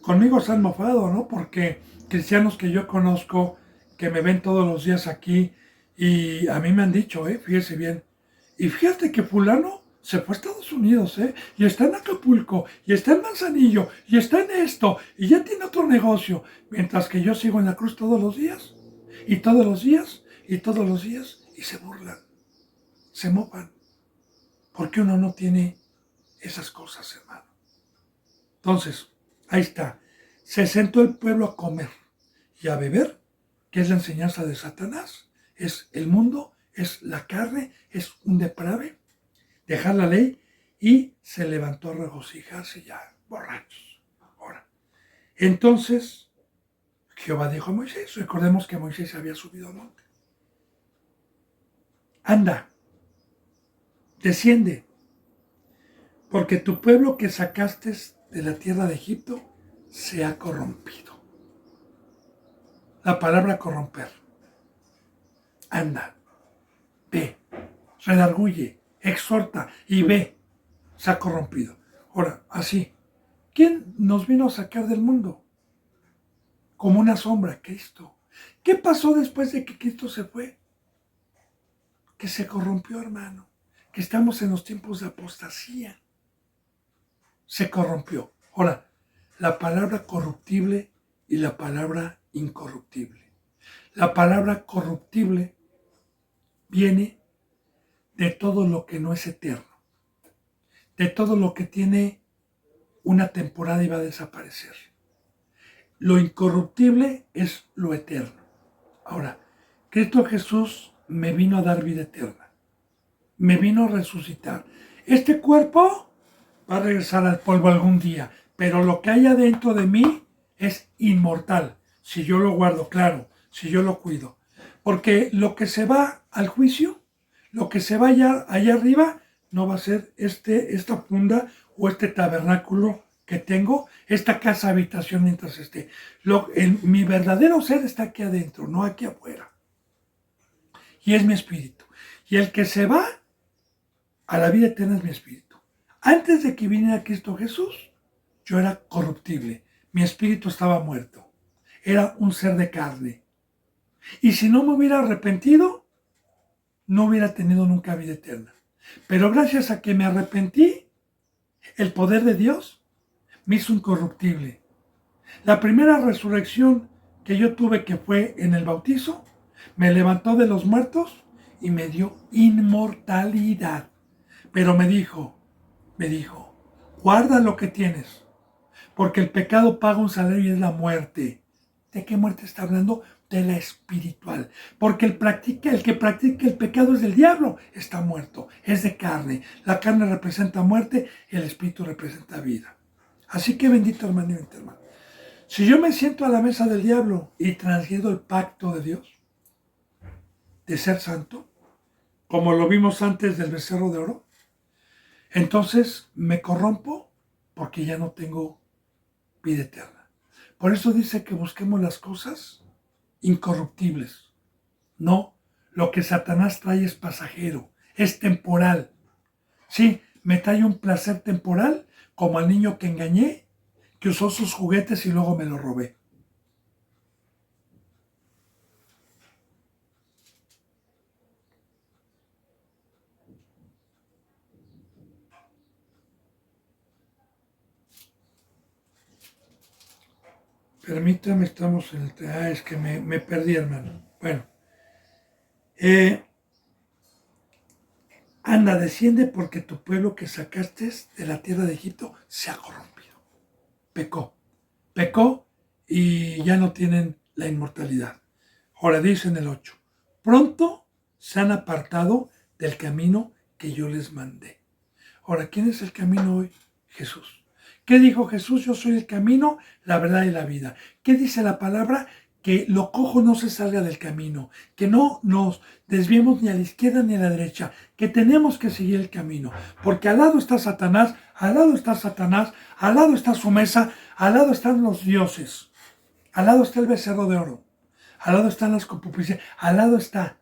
conmigo se han mofado, ¿no? Porque cristianos que yo conozco, que me ven todos los días aquí, y a mí me han dicho, fíjese bien, y fíjate que fulano se fue a Estados Unidos, y está en Acapulco, y está en Manzanillo, y está en esto, y ya tiene otro negocio, mientras que yo sigo en la cruz todos los días, y todos los días, y todos los días, y se burlan, se mofan, porque uno no tiene esas cosas, hermano. Entonces, ahí está. Se sentó el pueblo a comer y a beber, que es la enseñanza de Satanás. Es el mundo, es la carne, es un deprave. Dejar la ley y se levantó a regocijarse ya, borrachos. Ahora, entonces, Jehová dijo a Moisés, recordemos que Moisés había subido al monte. Anda, desciende, porque tu pueblo que sacaste de la tierra de Egipto se ha corrompido. La palabra corromper. Anda, ve, redarguye, exhorta y ve, se ha corrompido. Ahora, así, ¿quién nos vino a sacar del mundo? Como una sombra, Cristo. ¿Qué pasó después de que Cristo se fue? Que se corrompió, hermano. Que estamos en los tiempos de apostasía. Se corrompió. Ahora, la palabra corruptible y la palabra incorruptible. La palabra corruptible viene de todo lo que no es eterno, de todo lo que tiene una temporada y va a desaparecer. Lo incorruptible es lo eterno. Ahora, Cristo Jesús me vino a dar vida eterna, me vino a resucitar. Este cuerpo va a regresar al polvo algún día, pero lo que hay adentro de mí es inmortal, si yo lo guardo, claro, si yo lo cuido. Porque lo que se va al juicio, lo que se va allá arriba, no va a ser esta funda o este tabernáculo que tengo, esta casa habitación mientras esté. Mi verdadero ser está aquí adentro, no aquí afuera. Y es mi espíritu. Y el que se va a la vida eterna es mi espíritu. Antes de que viniera Cristo Jesús, yo era corruptible. Mi espíritu estaba muerto. Era un ser de carne. Y si no me hubiera arrepentido, no hubiera tenido nunca vida eterna. Pero gracias a que me arrepentí, el poder de Dios me hizo incorruptible. La primera resurrección que yo tuve, que fue en el bautizo, me levantó de los muertos y me dio inmortalidad. Pero me dijo, guarda lo que tienes, porque el pecado paga un salario y es la muerte. ¿De qué muerte está hablando? De la espiritual. Porque el que practica el pecado es del diablo, está muerto, es de carne. La carne representa muerte y el espíritu representa vida. Así que bendito hermano y bendita hermana. Si yo me siento a la mesa del diablo y transgredo el pacto de Dios, de ser santo, como lo vimos antes del becerro de oro, entonces me corrompo porque ya no tengo vida eterna. Por eso dice que busquemos las cosas incorruptibles. No, lo que Satanás trae es pasajero, es temporal. Sí, me trae un placer temporal, como al niño que engañé, que usó sus juguetes y luego me los robé. Permítame, estamos en el... es que me perdí, hermano. Bueno. Anda, desciende porque tu pueblo que sacaste de la tierra de Egipto se ha corrompido. Pecó y ya no tienen la inmortalidad. Ahora dice en el 8, pronto se han apartado del camino que yo les mandé. Ahora, ¿quién es el camino hoy? Jesús. ¿Qué dijo Jesús? Yo soy el camino, la verdad y la vida. ¿Qué dice la palabra? Que lo cojo no se salga del camino, que no nos desviemos ni a la izquierda ni a la derecha, que tenemos que seguir el camino, porque al lado está Satanás, al lado está su mesa, al lado están los dioses, al lado está el becerro de oro, al lado están las concupiscencias, al lado está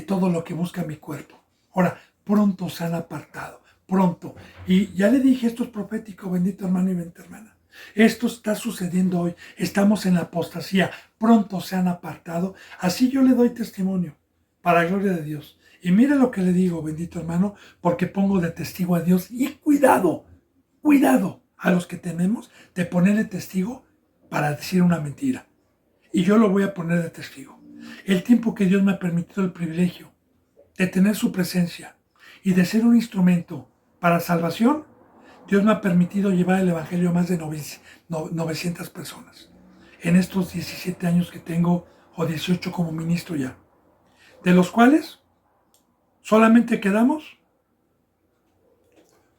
todo lo que busca mi cuerpo. Ahora, pronto se han apartado, pronto. Y ya le dije, esto es profético, bendito hermano y bendita hermana. Esto está sucediendo hoy. Estamos en la apostasía. Pronto se han apartado. Así yo le doy testimonio, para la gloria de Dios. Y mire lo que le digo, bendito hermano, porque pongo de testigo a Dios. Y cuidado a los que tenemos de ponerle testigo para decir una mentira. Y yo lo voy a poner de testigo. El tiempo que Dios me ha permitido el privilegio de tener su presencia y de ser un instrumento para salvación, Dios me ha permitido llevar el evangelio a más de 900 personas. En estos 17 años que tengo, o 18 como ministro ya. De los cuales solamente quedamos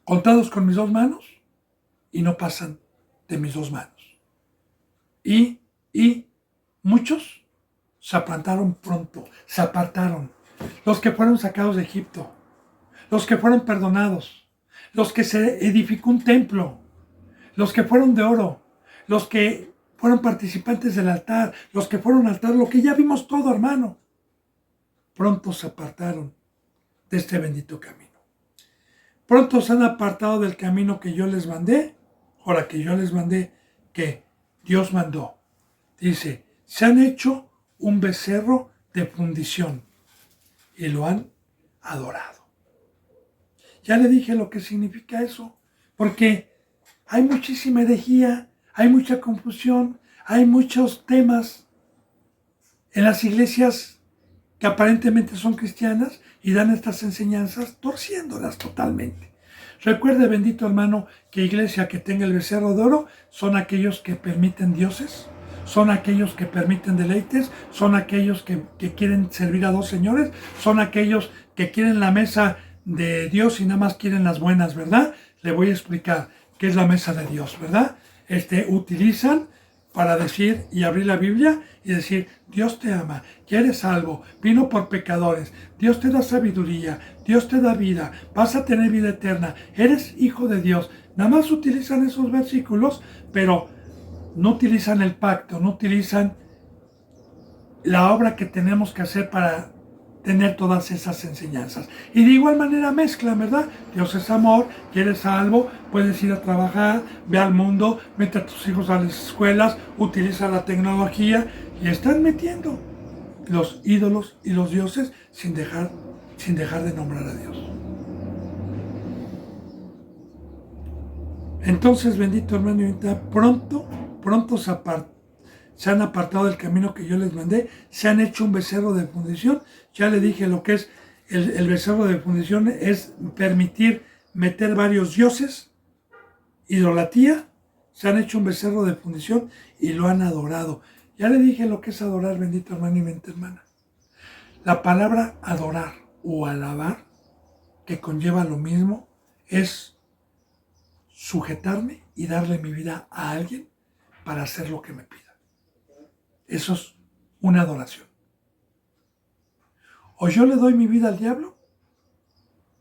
contados con mis dos manos y no pasan de mis dos manos. Y muchos se apartaron pronto, se apartaron. Los que fueron sacados de Egipto, los que fueron perdonados, los que se edificó un templo, los que fueron de oro, los que fueron participantes del altar, los que fueron al altar, lo que ya vimos todo, hermano. Pronto se apartaron de este bendito camino. Pronto se han apartado del camino que yo les mandé, ahora que yo les mandé, que Dios mandó. Dice, se han hecho un becerro de fundición y lo han adorado. Ya le dije lo que significa eso, porque hay muchísima herejía, hay mucha confusión, hay muchos temas en las iglesias que aparentemente son cristianas y dan estas enseñanzas torciéndolas totalmente. Recuerde, bendito hermano, que iglesia que tenga el becerro de oro son aquellos que permiten dioses, son aquellos que permiten deleites, son aquellos que quieren servir a dos señores, son aquellos que quieren la mesa de Dios y nada más quieren las buenas, ¿verdad? Le voy a explicar qué es la mesa de Dios, ¿verdad? Utilizan para decir y abrir la Biblia y decir, Dios te ama, ya eres salvo, vino por pecadores, Dios te da sabiduría, Dios te da vida, vas a tener vida eterna, eres hijo de Dios. Nada más utilizan esos versículos, pero no utilizan el pacto, no utilizan la obra que tenemos que hacer para tener todas esas enseñanzas. Y de igual manera mezclan, ¿verdad? Dios es amor, eres salvo, puedes ir a trabajar, ve al mundo, mete a tus hijos a las escuelas, utiliza la tecnología y están metiendo los ídolos y los dioses sin dejar de nombrar a Dios. Entonces, bendito hermano, pronto se han apartado del camino que yo les mandé, se han hecho un becerro de fundición. Ya le dije lo que es el becerro de fundición, es permitir meter varios dioses, idolatría, se han hecho un becerro de fundición y lo han adorado. Ya le dije lo que es adorar, bendito hermano y bendita hermana. La palabra adorar o alabar, que conlleva lo mismo, es sujetarme y darle mi vida a alguien para hacer lo que me pida. Eso es una adoración. O yo le doy mi vida al diablo,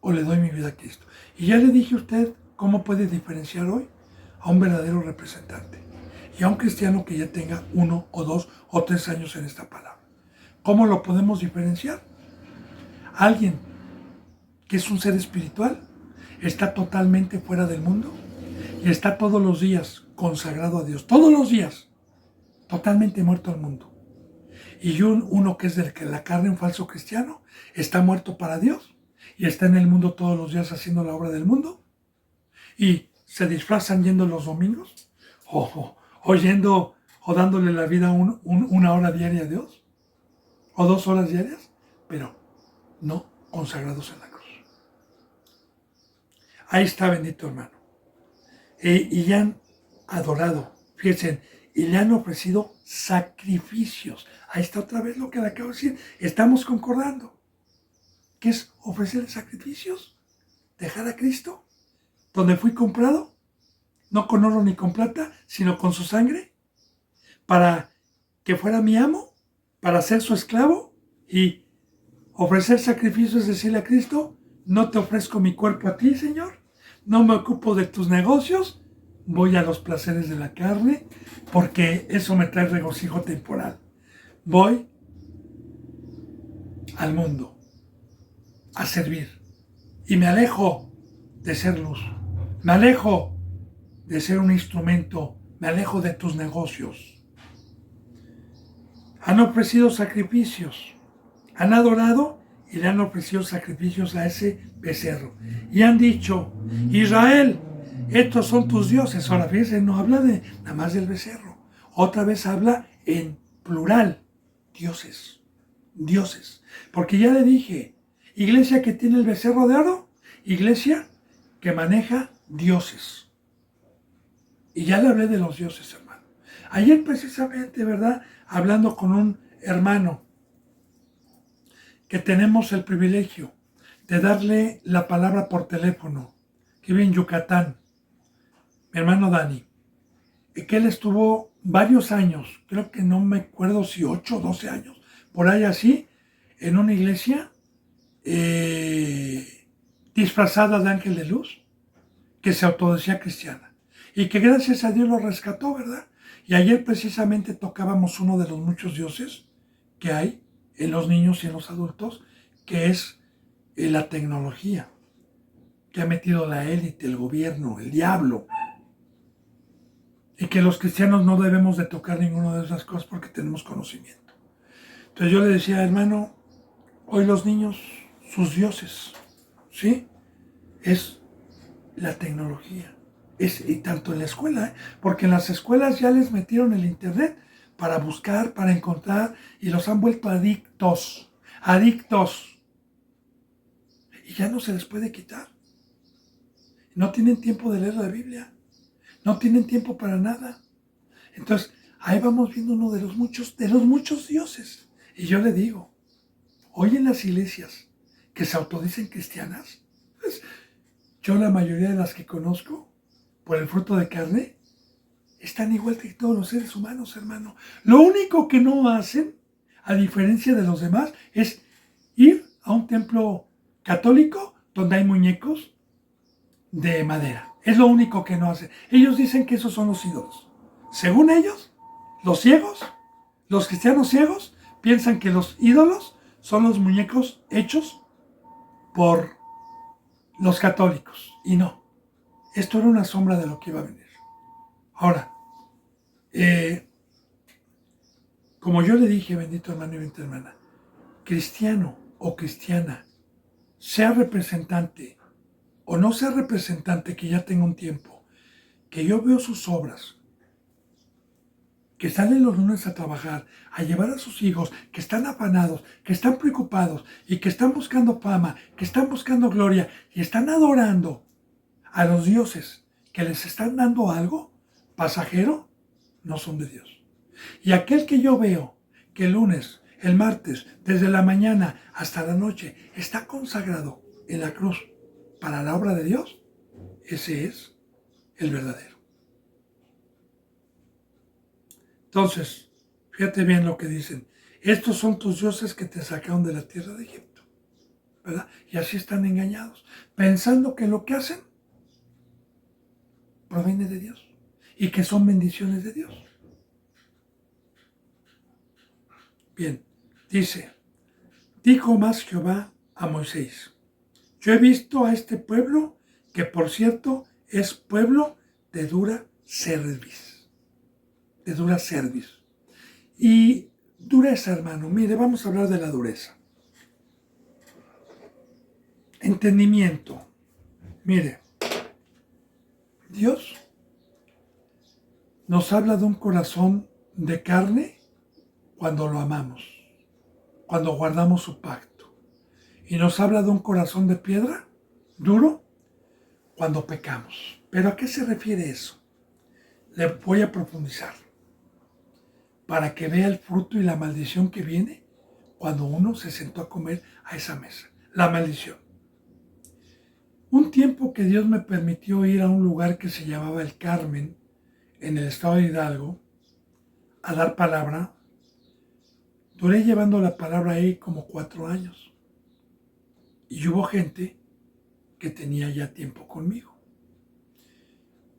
o le doy mi vida a Cristo. Y ya le dije a usted cómo puede diferenciar hoy a un verdadero representante y a un cristiano que ya tenga 1 o 2 o 3 años en esta palabra. ¿Cómo lo podemos diferenciar? Alguien que es un ser espiritual, está totalmente fuera del mundo y está todos los días consagrado a Dios, todos los días, totalmente muerto al mundo. Y uno que es de la carne, un falso cristiano, está muerto para Dios y está en el mundo todos los días haciendo la obra del mundo y se disfrazan yendo los domingos o yendo o dándole la vida una hora diaria a Dios o 2 horas diarias, pero no consagrados en la cruz. Ahí está, bendito hermano. Y ya han adorado, fíjense, y le han ofrecido sacrificios. Ahí está otra vez lo que le acabo de decir. Estamos concordando. ¿Qué es ofrecerle sacrificios? ¿Dejar a Cristo? ¿Donde fui comprado? No con oro ni con plata, sino con su sangre. Para que fuera mi amo, para ser su esclavo y ofrecer sacrificios es decirle a Cristo, no te ofrezco mi cuerpo a ti, Señor, no me ocupo de tus negocios, voy a los placeres de la carne, porque eso me trae regocijo temporal. Voy al mundo a servir y me alejo de ser luz, me alejo de ser un instrumento, me alejo de tus negocios. Han ofrecido sacrificios, han adorado y le han ofrecido sacrificios a ese becerro. Y han dicho, Israel, estos son tus dioses. Ahora fíjense, no habla nada más del becerro. Otra vez habla en plural, dioses, dioses. Porque ya le dije, iglesia que tiene el becerro de oro, iglesia que maneja dioses. Y ya le hablé de los dioses, hermano. Ayer precisamente, ¿verdad? Hablando con un hermano que tenemos el privilegio de darle la palabra por teléfono, que vive en Yucatán, mi hermano Dani, y que él estuvo varios años, creo que no me acuerdo si 8 o 12 años, por ahí así, en una iglesia disfrazada de ángel de luz, que se autodecía cristiana, y que gracias a Dios lo rescató, ¿verdad? Y ayer precisamente tocábamos uno de los muchos dioses que hay en los niños y en los adultos, que es la tecnología, que ha metido la élite, el gobierno, el diablo, y que los cristianos no debemos de tocar ninguna de esas cosas porque tenemos conocimiento. Entonces yo le decía, hermano, hoy los niños, sus dioses, ¿sí? Es la tecnología. Y tanto en la escuela, porque en las escuelas ya les metieron el internet para buscar, para encontrar, y los han vuelto adictos adictos, y ya no se les puede quitar. No tienen tiempo de leer la Biblia, no tienen tiempo para nada. Entonces, ahí vamos viendo uno de los muchos dioses. Y yo le digo, hoy en las iglesias que se autodicen cristianas, pues, yo la mayoría de las que conozco, por el fruto de carne, están igual que todos los seres humanos, hermano. Lo único que no hacen, a diferencia de los demás, es ir a un templo católico donde hay muñecos de madera. Es lo único que no hacen. Ellos dicen que esos son los ídolos. Según ellos, los ciegos, los cristianos ciegos, piensan que los ídolos son los muñecos hechos por los católicos. Y no. Esto era una sombra de lo que iba a venir. Ahora, como yo le dije, bendito hermano y bendita hermana, cristiano o cristiana, sea representante o no sea representante, que ya tenga un tiempo, que yo veo sus obras, que salen los lunes a trabajar, a llevar a sus hijos, que están afanados, que están preocupados y que están buscando fama, que están buscando gloria y están adorando a los dioses que les están dando algo pasajero, no son de Dios. Y aquel que yo veo que el lunes, el martes, desde la mañana hasta la noche, está consagrado en la cruz para la obra de Dios, ese es el verdadero. Entonces, fíjate bien lo que dicen. Estos son tus dioses que te sacaron de la tierra de Egipto, ¿verdad? Y así están engañados, pensando que lo que hacen proviene de Dios y que son bendiciones de Dios. Bien, dice, dijo más Jehová a Moisés, yo he visto a este pueblo, que por cierto es pueblo de dura cerviz. De dura cerviz. Y dureza, hermano, mire, vamos a hablar de la dureza. Entendimiento. Mire, Dios nos habla de un corazón de carne cuando lo amamos, cuando guardamos su pacto. Y nos habla de un corazón de piedra, duro, cuando pecamos. ¿Pero a qué se refiere eso? Le voy a profundizar para que vea el fruto y la maldición que viene cuando uno se sentó a comer a esa mesa. La maldición. Un tiempo que Dios me permitió ir a un lugar que se llamaba El Carmen, en el estado de Hidalgo, a dar palabra. Duré llevando la palabra ahí como 4 años. Y hubo gente que tenía ya tiempo conmigo.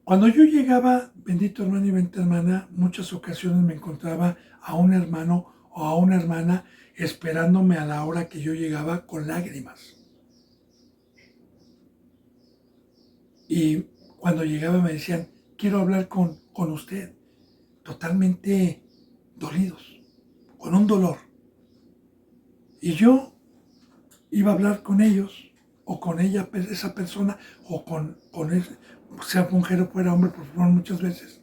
Cuando yo llegaba, bendito hermano y bendita hermana, muchas ocasiones me encontraba a un hermano o a una hermana esperándome a la hora que yo llegaba con lágrimas. Y cuando llegaba me decían, quiero hablar con usted, totalmente dolidos, con un dolor. Y yo iba a hablar con ellos, o con ella, esa persona, o con ese, sea mujer o fuera hombre, por favor, muchas veces.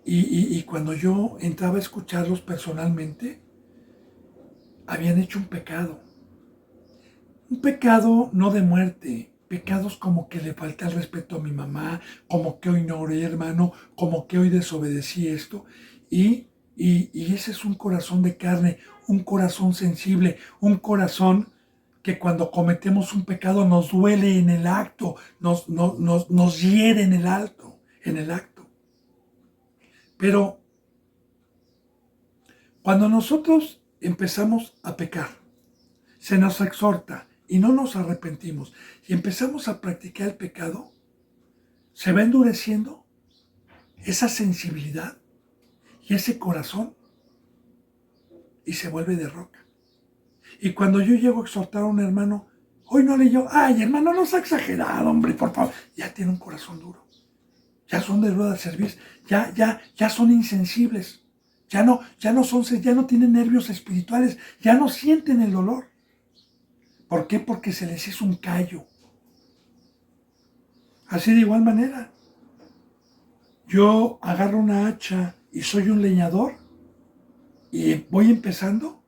Y cuando yo entraba a escucharlos personalmente, habían hecho un pecado. Un pecado no de muerte, pecados como que le falté el respeto a mi mamá, como que hoy no oré, hermano, como que hoy desobedecí esto. Y ese es un corazón de carne, un corazón sensible, un corazón que cuando cometemos un pecado nos duele en el acto, nos hiere en el acto. Pero cuando nosotros empezamos a pecar, se nos exhorta y no nos arrepentimos y empezamos a practicar el pecado, se va endureciendo esa sensibilidad y ese corazón y se vuelve de roca. Y cuando yo llego a exhortar a un hermano, hoy no leyó, ay hermano, no sea exagerado, hombre, por favor, ya tiene un corazón duro, ya son de rueda de servicio, ya son insensibles, ya no tienen nervios espirituales, ya no sienten el dolor. ¿Por qué? Porque se les hizo un callo. Así de igual manera, yo agarro una hacha y soy un leñador y voy empezando,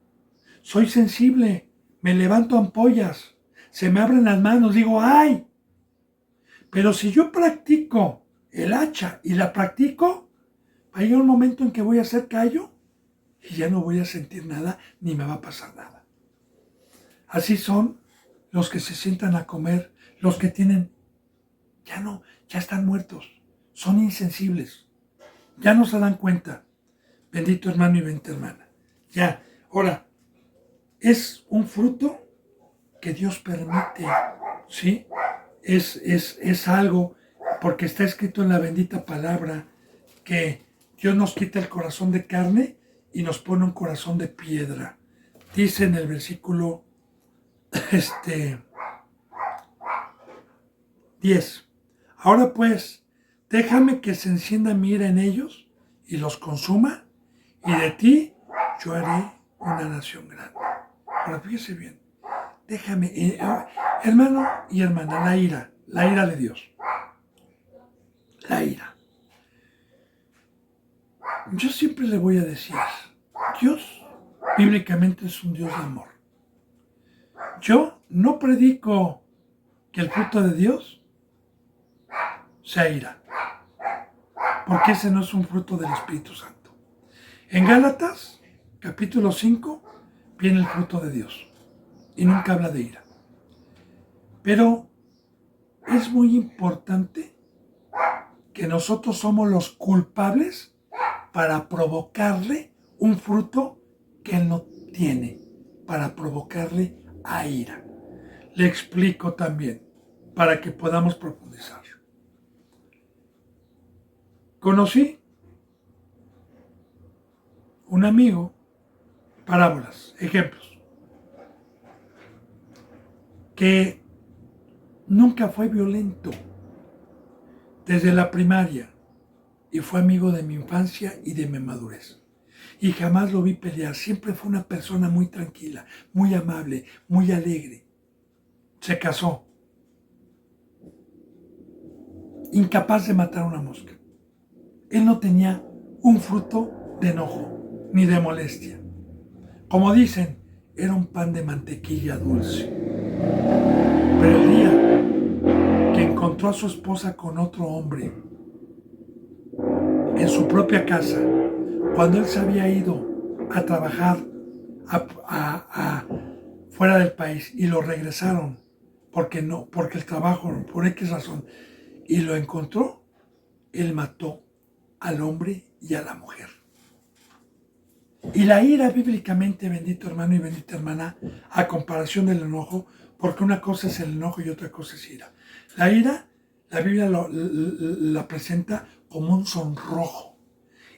soy sensible me levanto ampollas, se me abren las manos, digo, ¡ay! Pero si yo practico el hacha y la practico, va a llegar un momento en que voy a hacer callo y ya no voy a sentir nada ni me va a pasar nada. Así son los que se sientan a comer, los que tienen, ya están muertos, son insensibles, ya no se dan cuenta. Bendito hermano y bendita hermana. Ya, ahora, es un fruto que Dios permite, ¿sí? Es algo, porque está escrito en la bendita palabra, que Dios nos quita el corazón de carne y nos pone un corazón de piedra. Dice en el versículo 10. Ahora pues, déjame que se encienda mi ira en ellos y los consuma, y de ti yo haré una nación grande. Ahora fíjese bien, déjame, hermano y hermana, la ira de Dios. La ira. Yo siempre le voy a decir, Dios bíblicamente es un Dios de amor. Yo no predico que el fruto de Dios sea ira, porque ese no es un fruto del Espíritu Santo. En Gálatas, capítulo 5, viene el fruto de Dios y nunca habla de ira. Pero es muy importante que nosotros somos los culpables para provocarle un fruto que él no tiene, para provocarle a ira. Le explico también, para que podamos profundizar. Conocí un amigo, parábolas, ejemplos, que nunca fue violento desde la primaria y fue amigo de mi infancia y de mi madurez. Y jamás lo vi pelear, siempre fue una persona muy tranquila, muy amable, muy alegre. Se casó, incapaz de matar una mosca. Él no tenía un fruto de enojo ni de molestia. Como dicen, era un pan de mantequilla dulce. Pero el día que encontró a su esposa con otro hombre en su propia casa, cuando él se había ido a trabajar fuera del país y lo regresaron porque el trabajo, por X razón, y lo encontró, él mató al hombre y a la mujer. Y la ira bíblicamente, bendito hermano y bendita hermana, a comparación del enojo, porque una cosa es el enojo y otra cosa es ira. La ira, la Biblia la presenta como un sonrojo.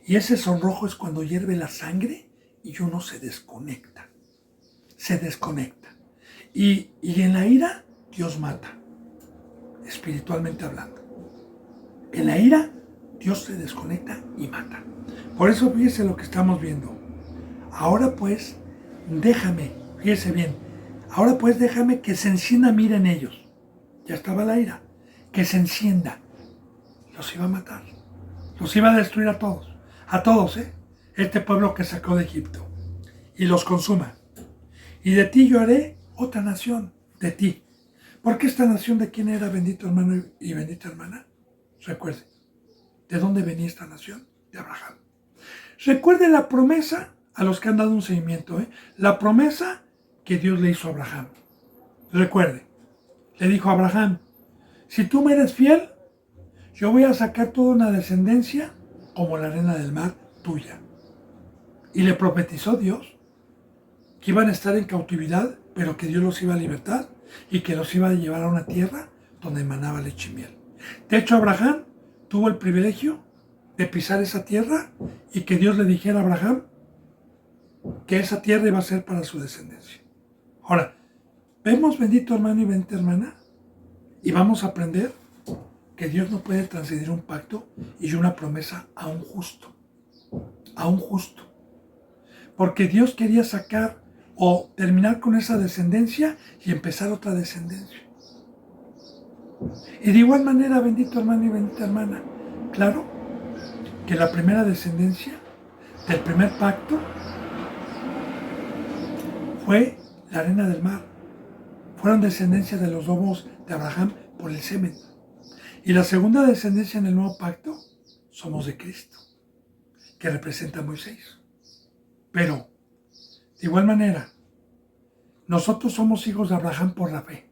Y ese sonrojo es cuando hierve la sangre y uno se desconecta. Se desconecta. Y en la ira, Dios mata, espiritualmente hablando. En la ira, Dios se desconecta y mata. Por eso fíjese lo que estamos viendo. Ahora pues, déjame, fíjese bien, ahora pues déjame que se encienda mi ira en ellos. Ya estaba la ira, que se encienda. Los iba a matar, los iba a destruir a todos, este pueblo que sacó de Egipto, y los consuma. Y de ti yo haré otra nación, de ti. Porque esta nación de quién era, bendito hermano y bendita hermana. Recuerde, ¿de dónde venía esta nación? De Abraham. Recuerde la promesa, a los que han dado un seguimiento, la promesa que Dios le hizo a Abraham. Recuerde, le dijo a Abraham, si tú me eres fiel, yo voy a sacar toda una descendencia como la arena del mar tuya. Y le profetizó Dios que iban a estar en cautividad, pero que Dios los iba a libertar y que los iba a llevar a una tierra donde emanaba leche y miel. De hecho, Abraham tuvo el privilegio de pisar esa tierra y que Dios le dijera a Abraham que esa tierra iba a ser para su descendencia. Ahora, vemos, bendito hermano y bendita hermana, y vamos a aprender que Dios no puede transgredir un pacto y una promesa a un justo. A un justo. Porque Dios quería sacar o terminar con esa descendencia y empezar otra descendencia. Y de igual manera, bendito hermano y bendita hermana, claro que la primera descendencia del primer pacto fue la arena del mar. Fueron descendencia de los lomos de Abraham por el semen. Y la segunda descendencia en el nuevo pacto somos de Cristo, que representa a Moisés. Pero, de igual manera, nosotros somos hijos de Abraham por la fe.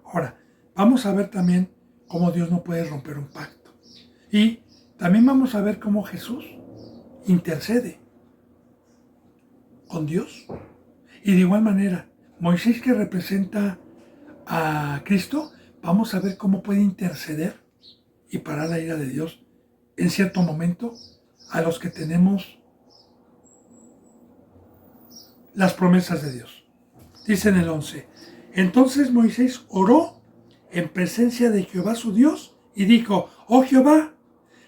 Ahora, vamos a ver también cómo Dios no puede romper un pacto. Y también vamos a ver cómo Jesús intercede con Dios. Y de igual manera, Moisés, que representa a Cristo, vamos a ver cómo puede interceder y parar la ira de Dios en cierto momento a los que tenemos las promesas de Dios. Dice en el 11, entonces Moisés oró en presencia de Jehová su Dios y dijo, oh Jehová,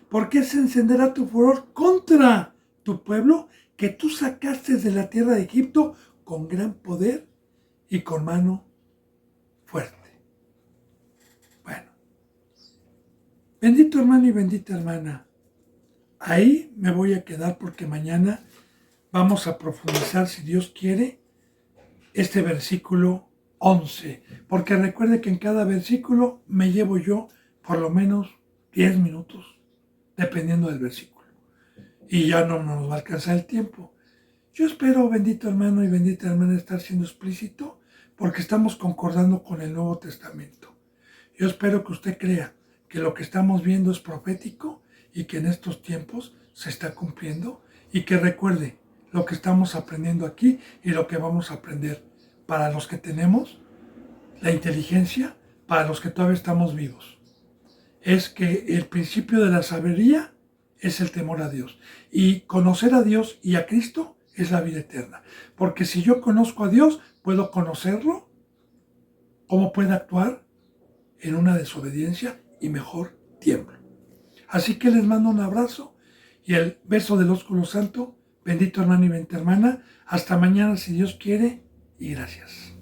¿por qué se encenderá tu furor contra tu pueblo que tú sacaste de la tierra de Egipto con gran poder y con mano fuerte? Bueno, bendito hermano y bendita hermana, ahí me voy a quedar porque mañana vamos a profundizar, si Dios quiere, este versículo 11, porque recuerde que en cada versículo me llevo yo por lo menos 10 minutos, dependiendo del versículo. Y ya no nos va a alcanzar el tiempo. Yo espero, bendito hermano y bendita hermana, estar siendo explícito, porque estamos concordando con el Nuevo Testamento. Yo espero que usted crea que lo que estamos viendo es profético y que en estos tiempos se está cumpliendo, y que recuerde lo que estamos aprendiendo aquí y lo que vamos a aprender para los que tenemos la inteligencia, para los que todavía estamos vivos. Es que el principio de la sabiduría es el temor a Dios. Y conocer a Dios y a Cristo es la vida eterna. Porque si yo conozco a Dios, puedo conocerlo, cómo puede actuar en una desobediencia y mejor tiemblo. Así que les mando un abrazo y el beso del ósculo santo. Bendito hermano y bendita hermana. Hasta mañana si Dios quiere, y gracias.